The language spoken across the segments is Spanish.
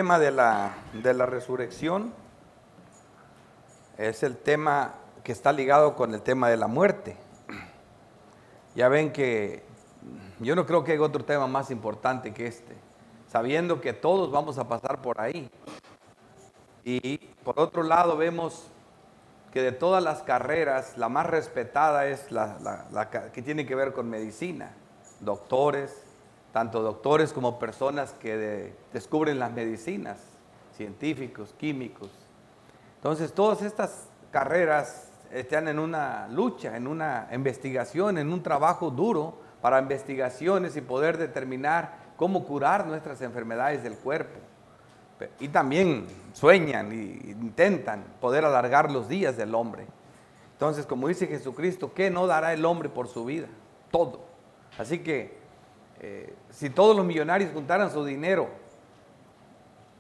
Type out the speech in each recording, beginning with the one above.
tema de la resurrección es el tema que está ligado con el tema de la muerte. Ya ven que yo no creo que haya otro tema más importante que este, sabiendo que todos vamos a pasar por ahí. Y por otro lado vemos que de todas las carreras, la más respetada es la que tiene que ver con medicina. Doctores, tanto doctores como personas que descubren las medicinas, científicos, químicos. Entonces todas estas carreras están en una lucha, en una investigación, en un trabajo duro para investigaciones y poder determinar cómo curar nuestras enfermedades del cuerpo. Y también sueñan e intentan poder alargar los días del hombre. Entonces, como dice Jesucristo, ¿qué no dará el hombre por su vida? Todo. Así que, si todos los millonarios juntaran su dinero,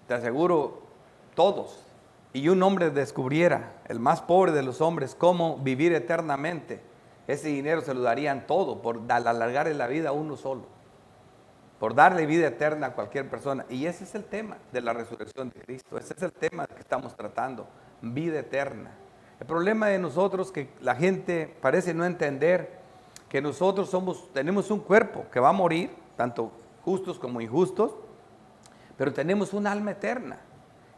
te aseguro, todos, y un hombre descubriera, el más pobre de los hombres, cómo vivir eternamente, ese dinero se lo darían todo por alargarle la vida a uno solo, por darle vida eterna a cualquier persona. Y ese es el tema de la resurrección de Cristo, ese es el tema que estamos tratando, vida eterna. El problema de nosotros es que la gente parece no entender que nosotros tenemos un cuerpo que va a morir, tanto justos como injustos, pero tenemos un alma eterna.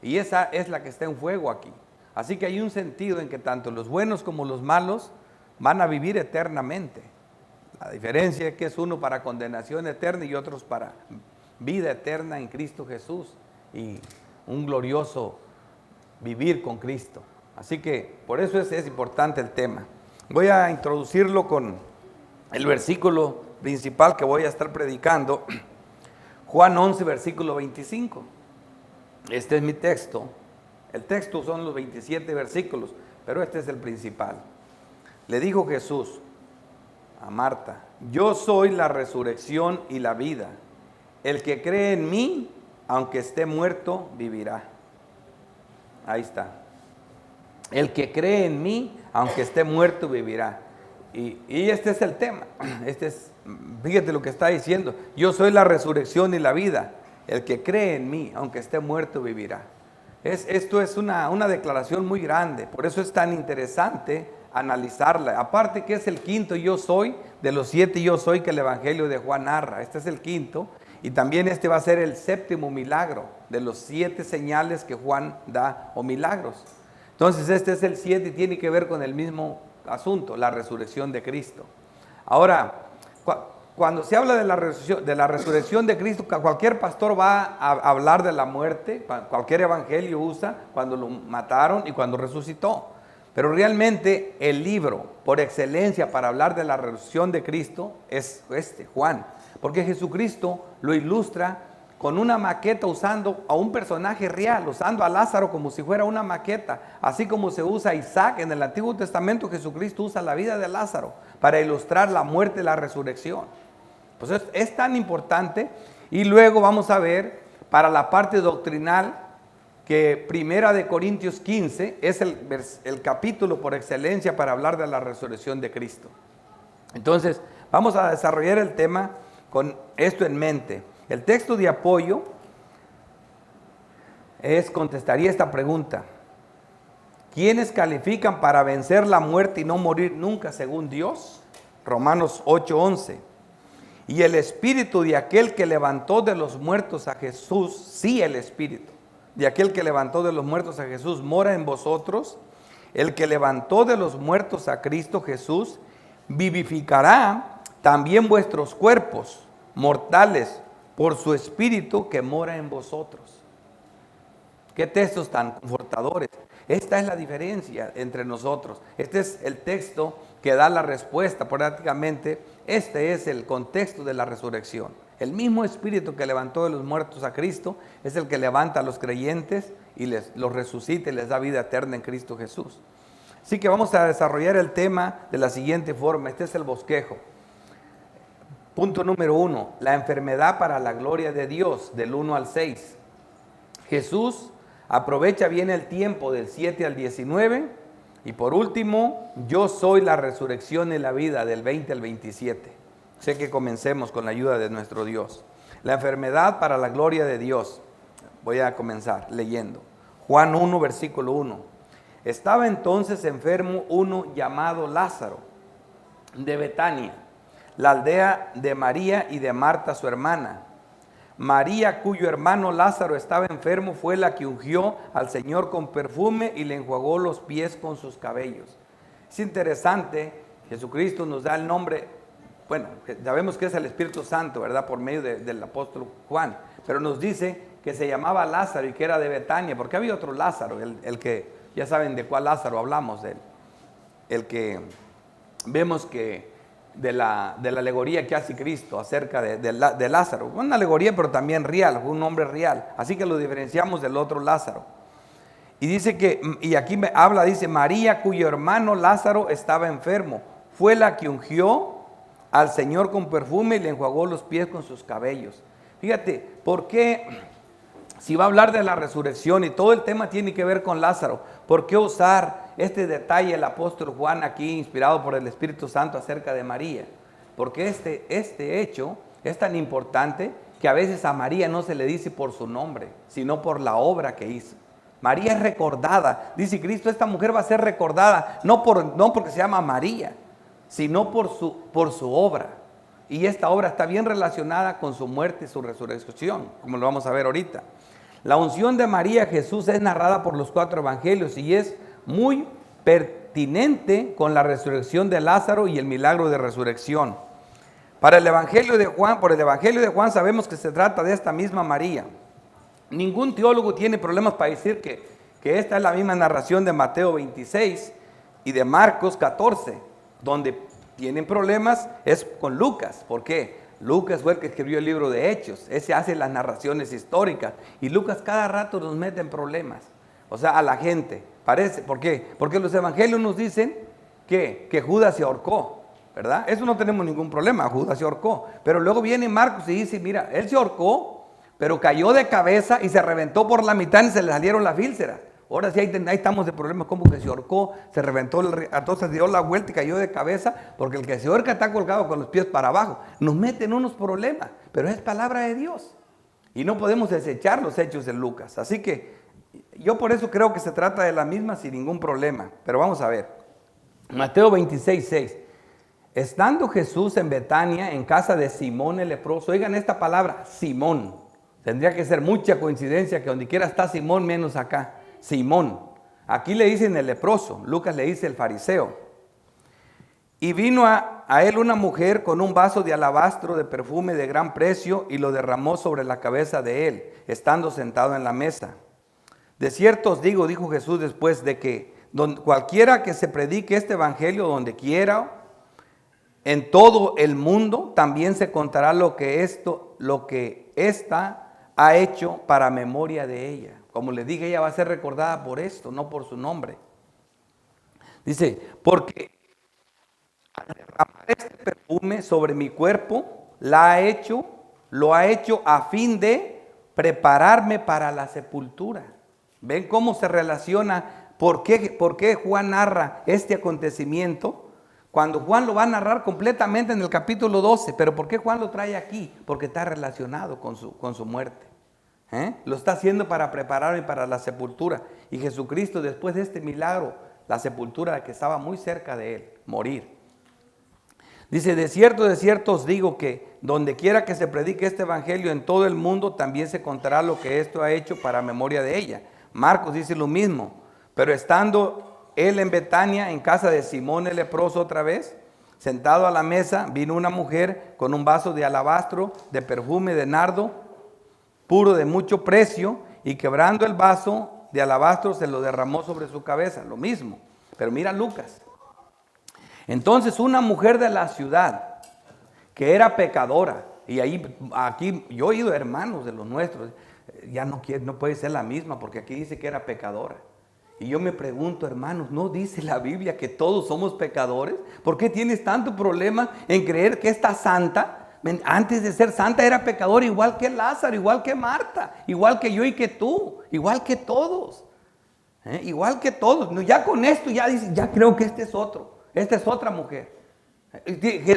Y esa es la que está en fuego aquí. Así que hay un sentido en que tanto los buenos como los malos van a vivir eternamente. La diferencia es que es uno para condenación eterna y otros para vida eterna en Cristo Jesús y un glorioso vivir con Cristo. Así que por eso es importante el tema. Voy a introducirlo con el versículo principal que voy a estar predicando, Juan 11, versículo 25. Este es mi texto. El texto son los 27 versículos, pero este es el principal. Le dijo Jesús a Marta: yo soy la resurrección y la vida. El que cree en mí, aunque esté muerto, vivirá. Ahí está. El que cree en mí, aunque esté muerto, vivirá. Y este es el tema. Fíjate lo que está diciendo. Yo soy la resurrección y la vida. El que cree en mí, aunque esté muerto, vivirá. Esto es una declaración muy grande. Por eso es tan interesante analizarla. Aparte que es el quinto yo soy de los 7 yo soy que el Evangelio de Juan narra. Este es el quinto. Y también este va a ser el séptimo milagro de los 7 señales que Juan da o milagros. Entonces este es el 7 y tiene que ver con el mismo asunto, la resurrección de Cristo. Ahora, cuando se habla de la resurrección de Cristo, cualquier pastor va a hablar de la muerte, cualquier evangelio usa cuando lo mataron y cuando resucitó. Pero realmente el libro por excelencia para hablar de la resurrección de Cristo es Juan. Porque Jesucristo lo ilustra con una maqueta usando a un personaje real, usando a Lázaro como si fuera una maqueta. Así como se usa a Isaac en el Antiguo Testamento, Jesucristo usa la vida de Lázaro para ilustrar la muerte y la resurrección. Pues es tan importante. Y luego vamos a ver para la parte doctrinal que 1 Corintios 15 es el capítulo por excelencia para hablar de la resurrección de Cristo. Entonces vamos a desarrollar el tema con esto en mente. El texto de apoyo contestaría esta pregunta: ¿quiénes califican para vencer la muerte y no morir nunca según Dios? Romanos 8:11. Y el espíritu de aquel que levantó de los muertos a Jesús, sí, el espíritu de aquel que levantó de los muertos a Jesús mora en vosotros. El que levantó de los muertos a Cristo Jesús vivificará también vuestros cuerpos mortales por su espíritu que mora en vosotros. Qué textos tan confortadores. Esta es la diferencia entre nosotros. Este es el texto que da la respuesta prácticamente. Este es el contexto de la resurrección. El mismo espíritu que levantó de los muertos a Cristo es el que levanta a los creyentes y los resucita y les da vida eterna en Cristo Jesús. Así que vamos a desarrollar el tema de la siguiente forma. Este es el bosquejo. Punto número 1, la enfermedad para la gloria de Dios, del 1 al 6. Jesús aprovecha bien el tiempo del 7 al 19. Y por último, yo soy la resurrección y la vida, del 20 al 27. Sé que comencemos con la ayuda de nuestro Dios. La enfermedad para la gloria de Dios. Voy a comenzar leyendo. Juan 1, versículo 1. Estaba entonces enfermo uno llamado Lázaro, de Betania, la aldea de María y de Marta su hermana. María, cuyo hermano Lázaro estaba enfermo, fue la que ungió al Señor con perfume y le enjuagó los pies con sus cabellos. Es interesante, Jesucristo nos da el nombre, bueno, sabemos que es el Espíritu Santo, ¿verdad? Por medio del apóstol Juan, pero nos dice que se llamaba Lázaro y que era de Betania, porque había otro Lázaro, el que, ya saben de cuál Lázaro hablamos, el que vemos que de la alegoría que hace Cristo acerca de Lázaro, una alegoría pero también real, un nombre real, así que lo diferenciamos del otro Lázaro. Y dice que, y aquí me habla, dice, María, cuyo hermano Lázaro estaba enfermo, fue la que ungió al Señor con perfume y le enjuagó los pies con sus cabellos. Fíjate, ¿por qué? Si va a hablar de la resurrección y todo el tema tiene que ver con Lázaro, ¿por qué usar este detalle el apóstol Juan aquí, inspirado por el Espíritu Santo, acerca de María? Porque este hecho es tan importante que a veces a María no se le dice por su nombre, sino por la obra que hizo. María es recordada, dice Cristo, esta mujer va a ser recordada, no porque se llama María, sino por su obra. Y esta obra está bien relacionada con su muerte y su resurrección, como lo vamos a ver ahorita. La unción de María a Jesús es narrada por los 4 evangelios y es muy pertinente con la resurrección de Lázaro y el milagro de resurrección. Por el evangelio de Juan sabemos que se trata de esta misma María. Ningún teólogo tiene problemas para decir que esta es la misma narración de Mateo 26 y de Marcos 14, donde tienen problemas es con Lucas. ¿Por qué? Lucas fue el que escribió el libro de Hechos, ese hace las narraciones históricas y Lucas cada rato nos mete en problemas, o sea, a la gente. ¿Por qué? Porque los evangelios nos dicen que Judas se ahorcó, ¿verdad? Eso no tenemos ningún problema, Judas se ahorcó, pero luego viene Marcos y dice, mira, él se ahorcó, pero cayó de cabeza y se reventó por la mitad y se le salieron las vísceras. Ahora sí, ahí estamos de problemas, como que se ahorcó, se reventó, entonces dio la vuelta y cayó de cabeza, porque el que se ahorca está colgado con los pies para abajo. Nos meten unos problemas, pero es palabra de Dios. Y no podemos desechar los hechos de Lucas. Así que yo por eso creo que se trata de la misma sin ningún problema. Pero vamos a ver. Mateo 26, 6. Estando Jesús en Betania, en casa de Simón el leproso, oigan esta palabra, Simón. Tendría que ser mucha coincidencia que donde quiera está Simón menos acá. Simón, aquí le dicen el leproso, Lucas le dice el fariseo. Y vino a él una mujer con un vaso de alabastro de perfume de gran precio y lo derramó sobre la cabeza de él, estando sentado en la mesa. De cierto os digo, dijo Jesús después, de que cualquiera que se predique este evangelio donde quiera, en todo el mundo, también se contará lo que ésta ha hecho para memoria de ella. Como le dije, ella va a ser recordada por esto, no por su nombre. Dice, porque al derramar este perfume sobre mi cuerpo, lo ha hecho a fin de prepararme para la sepultura. ¿Ven cómo se relaciona? ¿Por qué Juan narra este acontecimiento? Cuando Juan lo va a narrar completamente en el capítulo 12, pero ¿por qué Juan lo trae aquí? Porque está relacionado con su muerte. Lo está haciendo para prepararme para la sepultura. Y Jesucristo, después de este milagro, la sepultura que estaba muy cerca de él, morir. Dice, de cierto os digo que donde quiera que se predique este evangelio en todo el mundo, también se contará lo que esto ha hecho para memoria de ella. Marcos dice lo mismo, pero estando él en Betania, en casa de Simón el leproso otra vez, sentado a la mesa, vino una mujer con un vaso de alabastro, de perfume de nardo, puro de mucho precio, y quebrando el vaso de alabastro se lo derramó sobre su cabeza, lo mismo. Pero mira Lucas. Entonces una mujer de la ciudad que era pecadora, y aquí yo he oído hermanos de los nuestros, ya no puede ser la misma porque aquí dice que era pecadora. Y yo me pregunto, hermanos, ¿no dice la Biblia que todos somos pecadores? ¿Por qué tienes tanto problema en creer que esta santa, antes de ser santa, era pecadora igual que Lázaro, igual que Marta, igual que yo y que tú, igual que todos? Igual que todos. Ya con esto ya creo que este es otro. Esta es otra mujer.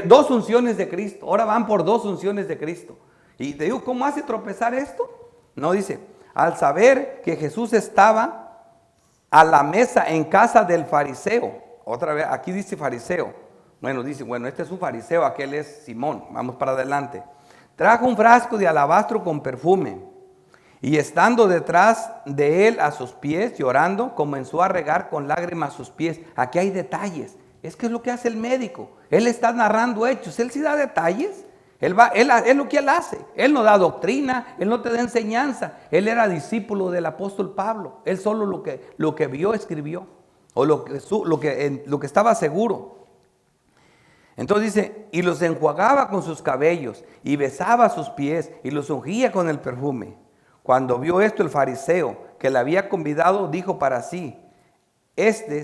2 unciones de Cristo. Ahora van por 2 unciones de Cristo. Y te digo, ¿cómo hace tropezar esto? No, dice, al saber que Jesús estaba a la mesa en casa del fariseo. Otra vez, aquí dice fariseo. Bueno, dice, este es un fariseo, aquel es Simón. Vamos para adelante. Trajo un frasco de alabastro con perfume, y estando detrás de él a sus pies, llorando, comenzó a regar con lágrimas sus pies. Aquí hay detalles. Es que es lo que hace el médico. Él está narrando hechos. Él sí da detalles. Es lo que él hace. Él no da doctrina, él no te da enseñanza. Él era discípulo del apóstol Pablo. Él solo lo que vio, escribió. O lo que estaba seguro. Entonces dice, y los enjuagaba con sus cabellos, y besaba sus pies, y los ungía con el perfume. Cuando vio esto el fariseo que le había convidado, dijo para sí,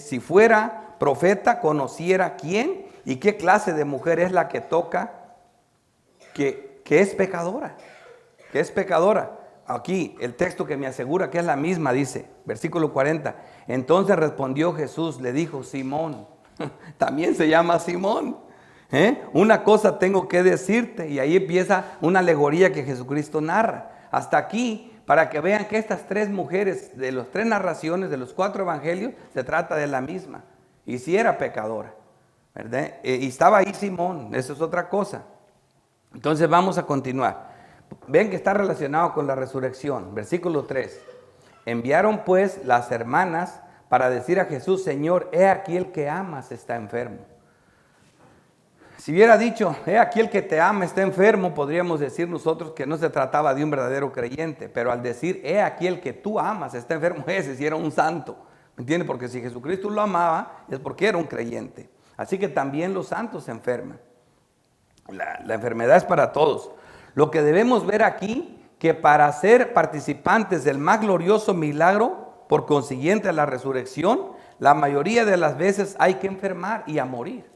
si fuera profeta, conociera quién y qué clase de mujer es la que toca, que es pecadora, que es pecadora. Aquí el texto que me asegura que es la misma dice, versículo 40, entonces respondió Jesús, le dijo, Simón, también se llama Simón, una cosa tengo que decirte, y ahí empieza una alegoría que Jesucristo narra. Hasta aquí, para que vean que estas tres mujeres, de las tres narraciones, de los 4 evangelios, se trata de la misma. Y si era pecadora, ¿verdad? Y estaba ahí Simón, eso es otra cosa. Entonces vamos a continuar. Ven que está relacionado con la resurrección. Versículo 3. Enviaron pues las hermanas para decir a Jesús, Señor, he aquí el que amas está enfermo. Si hubiera dicho, he aquí el que te ama está enfermo, podríamos decir nosotros que no se trataba de un verdadero creyente. Pero al decir, he aquí el que tú amas está enfermo, ese sí era un santo. ¿Me entiendes? Porque si Jesucristo lo amaba, es porque era un creyente. Así que también los santos se enferman. La enfermedad es para todos. Lo que debemos ver aquí, que para ser participantes del más glorioso milagro, por consiguiente la resurrección, la mayoría de las veces hay que enfermar y a morir.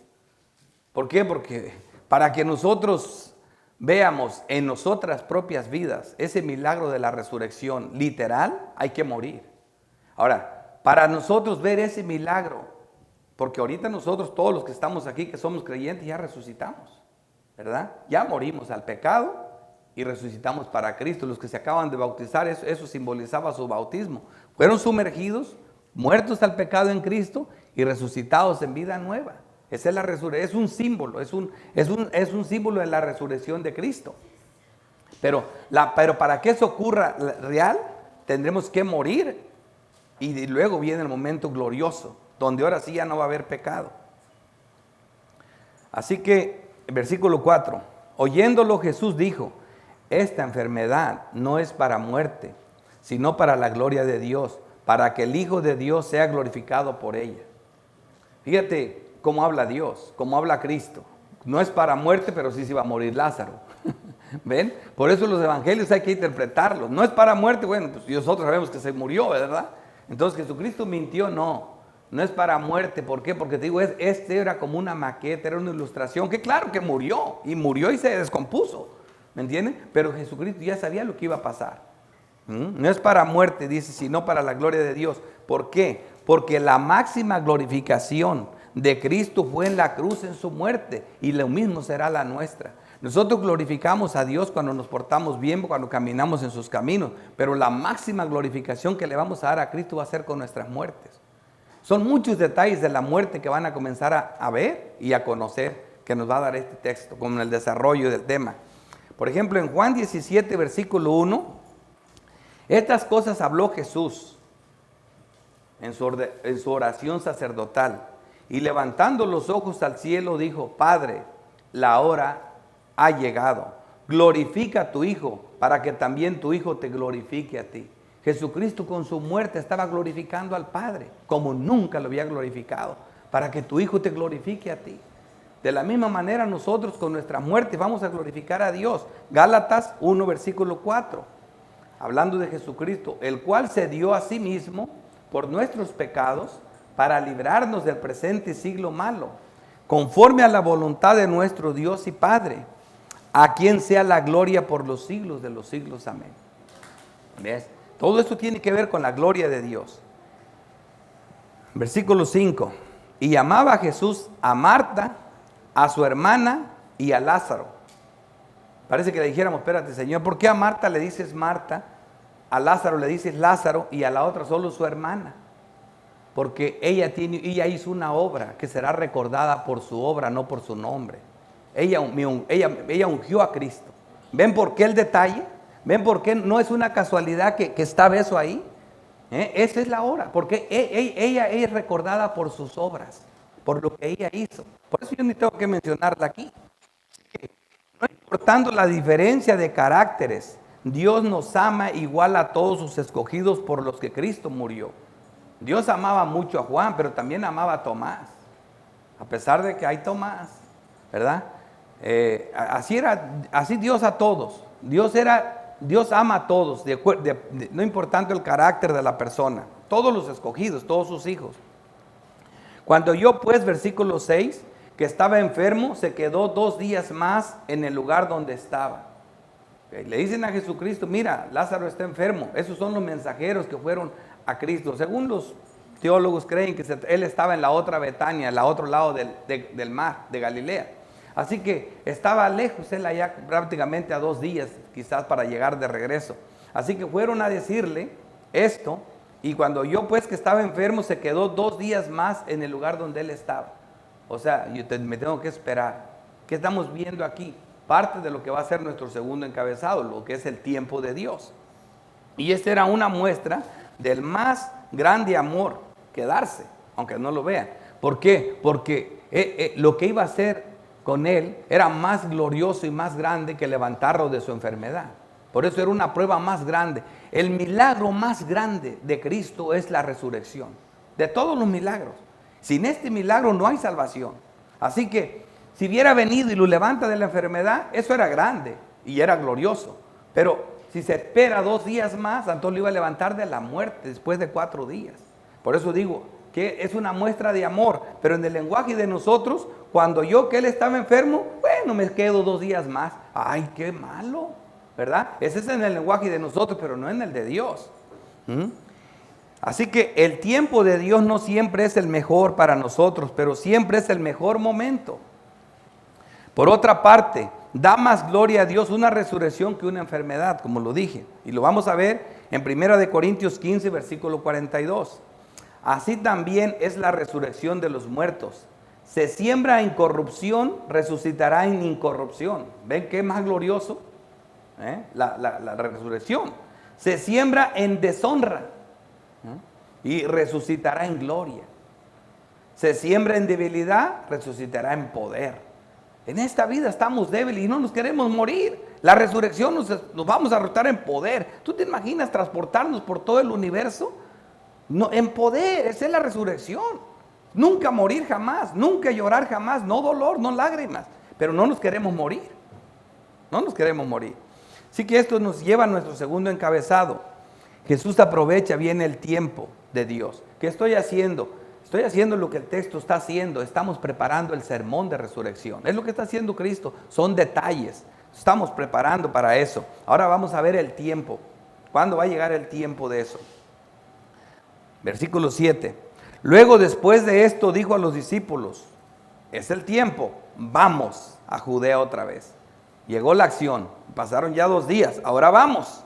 ¿Por qué? Porque para que nosotros veamos en nuestras propias vidas ese milagro de la resurrección literal, hay que morir. Ahora, para nosotros ver ese milagro, porque ahorita nosotros, todos los que estamos aquí, que somos creyentes, ya resucitamos, ¿verdad? Ya morimos al pecado y resucitamos para Cristo. Los que se acaban de bautizar, eso simbolizaba su bautismo. Fueron sumergidos, muertos al pecado en Cristo y resucitados en vida nueva. Esa es la resurrección, es un símbolo, es un símbolo de la resurrección de Cristo. Pero para que eso ocurra real, tendremos que morir. Y luego viene el momento glorioso, donde ahora sí ya no va a haber pecado. Así que, versículo 4, oyéndolo Jesús dijo, esta enfermedad no es para muerte, sino para la gloria de Dios, para que el Hijo de Dios sea glorificado por ella. Fíjate cómo habla Dios, cómo habla Cristo. No es para muerte, pero sí se va a morir Lázaro. ¿Ven? Por eso los evangelios hay que interpretarlos. No es para muerte, bueno, pues nosotros sabemos que se murió, ¿verdad? Entonces Jesucristo mintió, no es para muerte. ¿Por qué? Porque te digo, este era como una maqueta, era una ilustración, que claro que murió y se descompuso, ¿me entienden? Pero Jesucristo ya sabía lo que iba a pasar. No es para muerte, dice, sino para la gloria de Dios. ¿Por qué? Porque la máxima glorificación de Cristo fue en la cruz, en su muerte, y lo mismo será la nuestra. Nosotros glorificamos a Dios cuando nos portamos bien, cuando caminamos en sus caminos, pero la máxima glorificación que le vamos a dar a Cristo va a ser con nuestras muertes. Son muchos detalles de la muerte que van a comenzar a ver y a conocer, que nos va a dar este texto, con el desarrollo del tema. Por ejemplo, en Juan 17, versículo 1, estas cosas habló Jesús en su oración sacerdotal, y levantando los ojos al cielo dijo, Padre, la hora ha llegado, glorifica a tu Hijo, para que también tu Hijo te glorifique a ti. Jesucristo con su muerte estaba glorificando al Padre, como nunca lo había glorificado, para que tu Hijo te glorifique a ti. De la misma manera nosotros con nuestra muerte vamos a glorificar a Dios. Gálatas 1, versículo 4, hablando de Jesucristo, el cual se dio a sí mismo por nuestros pecados, para librarnos del presente siglo malo, conforme a la voluntad de nuestro Dios y Padre, a quien sea la gloria por los siglos de los siglos. Amén. ¿Ves? Todo esto tiene que ver con la gloria de Dios. Versículo 5. Y llamaba a Jesús a Marta, a su hermana y a Lázaro. Parece que le dijéramos, espérate Señor, ¿por qué a Marta le dices Marta? a Lázaro le dice Lázaro y a la otra solo su hermana. Porque ella hizo una obra que será recordada por su obra, no por su nombre. Ella ungió a Cristo. ¿Ven por qué el detalle? ¿Ven por qué no es una casualidad que estaba eso ahí? Esa es la obra, porque ella es recordada por sus obras, por lo que ella hizo. Por eso yo ni tengo que mencionarla aquí. No importando la diferencia de caracteres, Dios nos ama igual a todos sus escogidos por los que Cristo murió. Dios amaba mucho a Juan, pero también amaba a Tomás. A pesar de que hay Tomás, ¿verdad? Así Dios a todos. Dios ama a todos, no importando el carácter de la persona. Todos los escogidos, todos sus hijos. Cuando yo pues, versículo 6, que estaba enfermo, se quedó 2 días más en el lugar donde estaba. Le dicen a Jesucristo, mira, Lázaro está enfermo. Esos son los mensajeros que fueron a Cristo. Según los teólogos creen que él estaba en la otra Betania, al otro lado del mar, de Galilea. Así que estaba lejos, él allá prácticamente a 2 días, quizás para llegar de regreso. Así que fueron a decirle esto, y cuando yo pues que estaba enfermo, se quedó 2 días más en el lugar donde él estaba. O sea, me tengo que esperar. ¿Qué estamos viendo aquí? Parte de lo que va a ser nuestro segundo encabezado, lo que es el tiempo de Dios. Y esta era una muestra del más grande amor, quedarse, aunque no lo vean. ¿Por qué? Porque lo que iba a hacer con él era más glorioso y más grande que levantarlo de su enfermedad. Por eso era una prueba más grande. El milagro más grande de Cristo es la resurrección. De todos los milagros. Sin este milagro no hay salvación. Así que si hubiera venido y lo levanta de la enfermedad, eso era grande y era glorioso. Pero si se espera 2 días más, entonces lo iba a levantar de la muerte después de 4 días. Por eso digo que es una muestra de amor. Pero en el lenguaje de nosotros, cuando yo que él estaba enfermo, bueno, me quedo 2 días más. Ay, qué malo, ¿verdad? Ese es en el lenguaje de nosotros, pero no en el de Dios. Así que el tiempo de Dios no siempre es el mejor para nosotros, pero siempre es el mejor momento. Por otra parte, da más gloria a Dios una resurrección que una enfermedad, como lo dije. Y lo vamos a ver en 1 Corintios 15, versículo 42. Así también es la resurrección de los muertos. Se siembra en corrupción, resucitará en incorrupción. ¿Ven qué es más glorioso? La resurrección. Se siembra en deshonra y resucitará en gloria. Se siembra en debilidad, resucitará en poder. En esta vida estamos débiles y no nos queremos morir. La resurrección nos vamos a rotar en poder. ¿Tú te imaginas transportarnos por todo el universo? No, en poder, esa es la resurrección. Nunca morir jamás, nunca llorar jamás, no dolor, no lágrimas. Pero no nos queremos morir. No nos queremos morir. Así que esto nos lleva a nuestro segundo encabezado. Jesús aprovecha bien el tiempo de Dios. ¿Qué estoy haciendo? Estoy haciendo lo que el texto está haciendo. Estamos preparando el sermón de resurrección. Es lo que está haciendo Cristo. Son detalles. Estamos preparando para eso. Ahora vamos a ver el tiempo. ¿Cuándo va a llegar el tiempo de eso? Versículo 7. Luego, después de esto, dijo a los discípulos: es el tiempo. Vamos a Judea otra vez. Llegó la acción. Pasaron ya 2 días. Ahora vamos.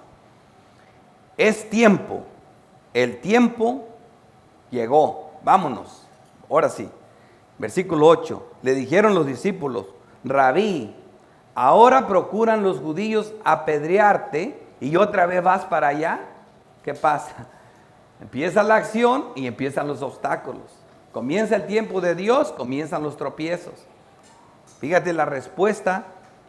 Es tiempo. El tiempo llegó. Vámonos. Ahora sí. Versículo 8. Le dijeron los discípulos: Rabí, ahora procuran los judíos apedrearte y otra vez vas para allá. ¿Qué pasa? Empieza la acción y empiezan los obstáculos. Comienza el tiempo de Dios, comienzan los tropiezos. Fíjate la respuesta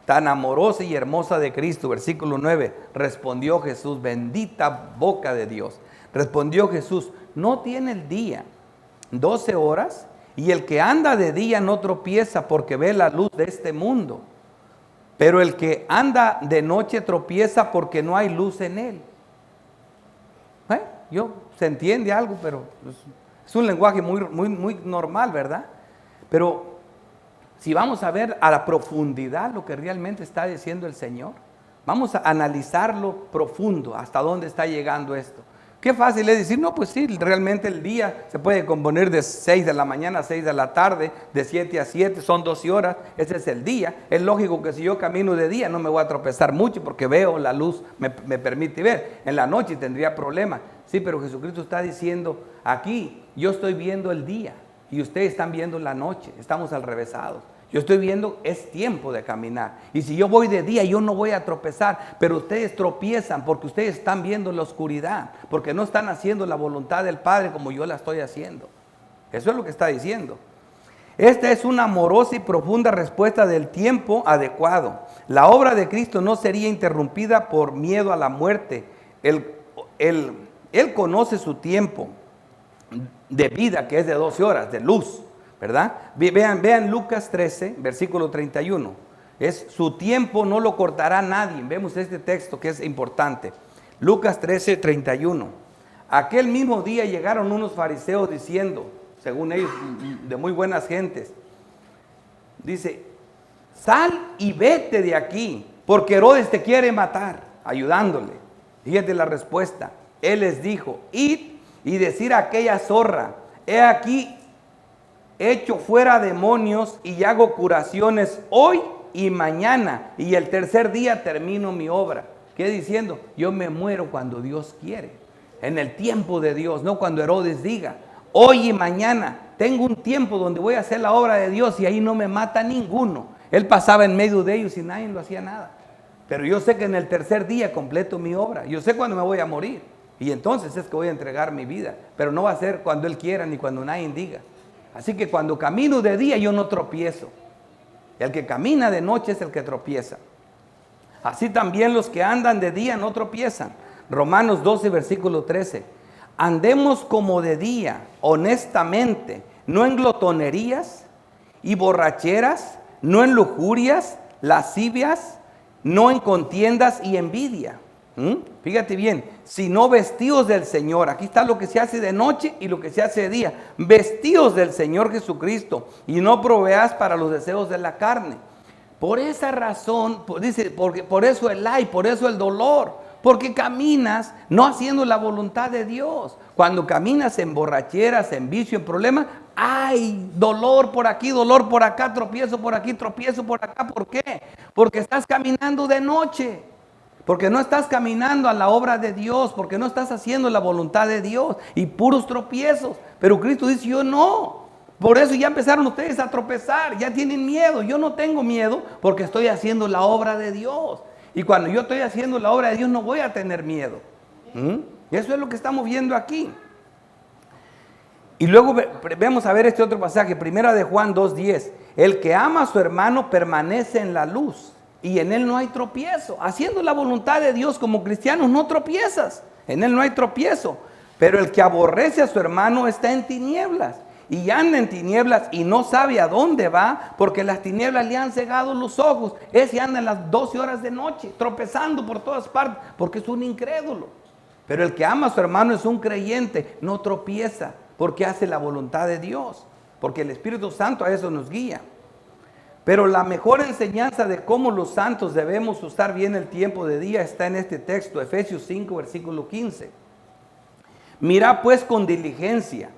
tan amorosa y hermosa de Cristo. Versículo 9. Respondió Jesús, bendita boca de Dios. Respondió Jesús: ¿no tiene el día 12 horas? Y el que anda de día no tropieza porque ve la luz de este mundo. Pero el que anda de noche tropieza porque no hay luz en él. Se entiende algo, pero es un lenguaje muy normal, ¿verdad? Pero si vamos a ver a la profundidad lo que realmente está diciendo el Señor, vamos a analizarlo profundo, hasta dónde está llegando esto. Qué fácil es decir, no, pues sí, realmente el día se puede componer de 6 de la mañana a 6 de la tarde, de 7 a 7, son 12 horas, ese es el día. Es lógico que si yo camino de día no me voy a tropezar mucho porque veo la luz, me permite ver. En la noche tendría problemas. Sí, pero Jesucristo está diciendo, aquí yo estoy viendo el día y ustedes están viendo la noche, estamos al revésados. Yo estoy viendo, es tiempo de caminar. Y si yo voy de día, yo no voy a tropezar. Pero ustedes tropiezan porque ustedes están viendo la oscuridad. Porque no están haciendo la voluntad del Padre como yo la estoy haciendo. Eso es lo que está diciendo. Esta es una amorosa y profunda respuesta del tiempo adecuado. La obra de Cristo no sería interrumpida por miedo a la muerte. Él conoce su tiempo de vida, que es de 12 horas, de luz. ¿Verdad? Vean Lucas 13, versículo 31. Es su tiempo no lo cortará nadie. Vemos este texto que es importante. Lucas 13, 31. Aquel mismo día llegaron unos fariseos diciendo, según ellos, de muy buenas gentes, dice, sal y vete de aquí, porque Herodes te quiere matar, ayudándole. Fíjate la respuesta. Él les dijo, id y decir a aquella zorra, he aquí, echo fuera demonios y hago curaciones hoy y mañana, y el tercer día termino mi obra. ¿Qué diciendo? Yo me muero cuando Dios quiere, en el tiempo de Dios, no cuando Herodes diga. Hoy y mañana tengo un tiempo donde voy a hacer la obra de Dios y ahí no me mata ninguno. Él pasaba en medio de ellos y nadie lo hacía nada. Pero yo sé que en el tercer día completo mi obra. Yo sé cuándo me voy a morir y entonces es que voy a entregar mi vida. Pero no va a ser cuando Él quiera ni cuando nadie diga. Así que cuando camino de día yo no tropiezo. El que camina de noche es el que tropieza. Así también los que andan de día no tropiezan. Romanos 12, versículo 13. Andemos como de día, honestamente, no en glotonerías y borracheras, no en lujurias, lascivias, no en contiendas y envidia. Fíjate bien, sino vestidos del Señor. Aquí está lo que se hace de noche y lo que se hace de día. Vestidos del Señor Jesucristo y no proveas para los deseos de la carne. Por esa razón, dice, por eso el ay, por eso el dolor. Porque caminas no haciendo la voluntad de Dios. Cuando caminas en borracheras, en vicio, en problemas, hay dolor por aquí, dolor por acá, tropiezo por aquí, tropiezo por acá. ¿Por qué? Porque estás caminando de noche. Porque no estás caminando a la obra de Dios, porque no estás haciendo la voluntad de Dios y puros tropiezos. Pero Cristo dice, yo no. Por eso ya empezaron ustedes a tropezar, ya tienen miedo. Yo no tengo miedo porque estoy haciendo la obra de Dios. Y cuando yo estoy haciendo la obra de Dios no voy a tener miedo. Y eso es lo que estamos viendo aquí. Y luego vemos a ver este otro pasaje, primera de Juan 2:10. El que ama a su hermano permanece en la luz. Y en él no hay tropiezo. Haciendo la voluntad de Dios como cristianos no tropiezas. En él no hay tropiezo. Pero el que aborrece a su hermano está en tinieblas. Y anda en tinieblas y no sabe a dónde va, porque las tinieblas le han cegado los ojos. Ese anda en las 12 horas de noche, tropezando por todas partes, porque es un incrédulo. Pero el que ama a su hermano es un creyente, no tropieza, porque hace la voluntad de Dios. Porque el Espíritu Santo a eso nos guía. Pero la mejor enseñanza de cómo los santos debemos usar bien el tiempo de día está en este texto, Efesios 5, versículo 15. Mirad pues con diligencia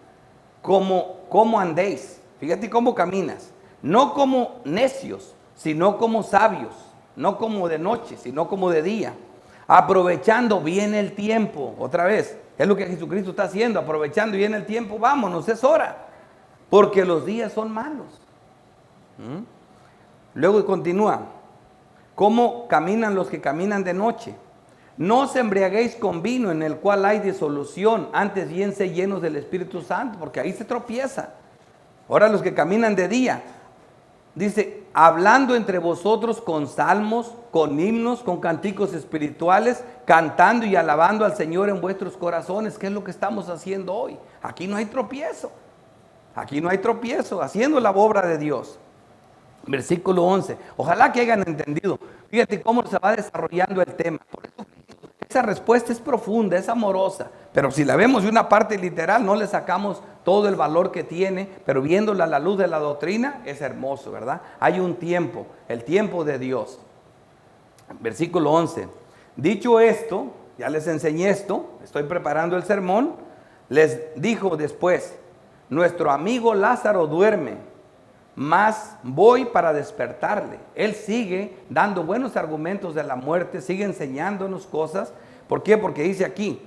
cómo andéis. Fíjate cómo caminas. No como necios, sino como sabios. No como de noche, sino como de día. Aprovechando bien el tiempo. Otra vez, es lo que Jesucristo está haciendo. Aprovechando bien el tiempo, vámonos, es hora. Porque los días son malos. Luego continúa. ¿Cómo caminan los que caminan de noche? No os embriaguéis con vino en el cual hay disolución, antes bien sé llenos del Espíritu Santo, porque ahí se tropieza. Ahora los que caminan de día, dice, hablando entre vosotros con salmos, con himnos, con cánticos espirituales, cantando y alabando al Señor en vuestros corazones, que es lo que estamos haciendo hoy. Aquí no hay tropiezo. Aquí no hay tropiezo, haciendo la obra de Dios. Versículo 11. Ojalá que hayan entendido. Fíjate cómo se va desarrollando el tema. Por eso, esa respuesta es profunda, es amorosa. Pero si la vemos de una parte literal, no le sacamos todo el valor que tiene. Pero viéndola a la luz de la doctrina, es hermoso, ¿verdad? Hay un tiempo, el tiempo de Dios. Versículo 11. Dicho esto, ya les enseñé esto, estoy preparando el sermón, les dijo después, nuestro amigo Lázaro duerme, mas voy para despertarle. Él sigue dando buenos argumentos de la muerte, sigue enseñándonos cosas. ¿Por qué? Porque dice aquí,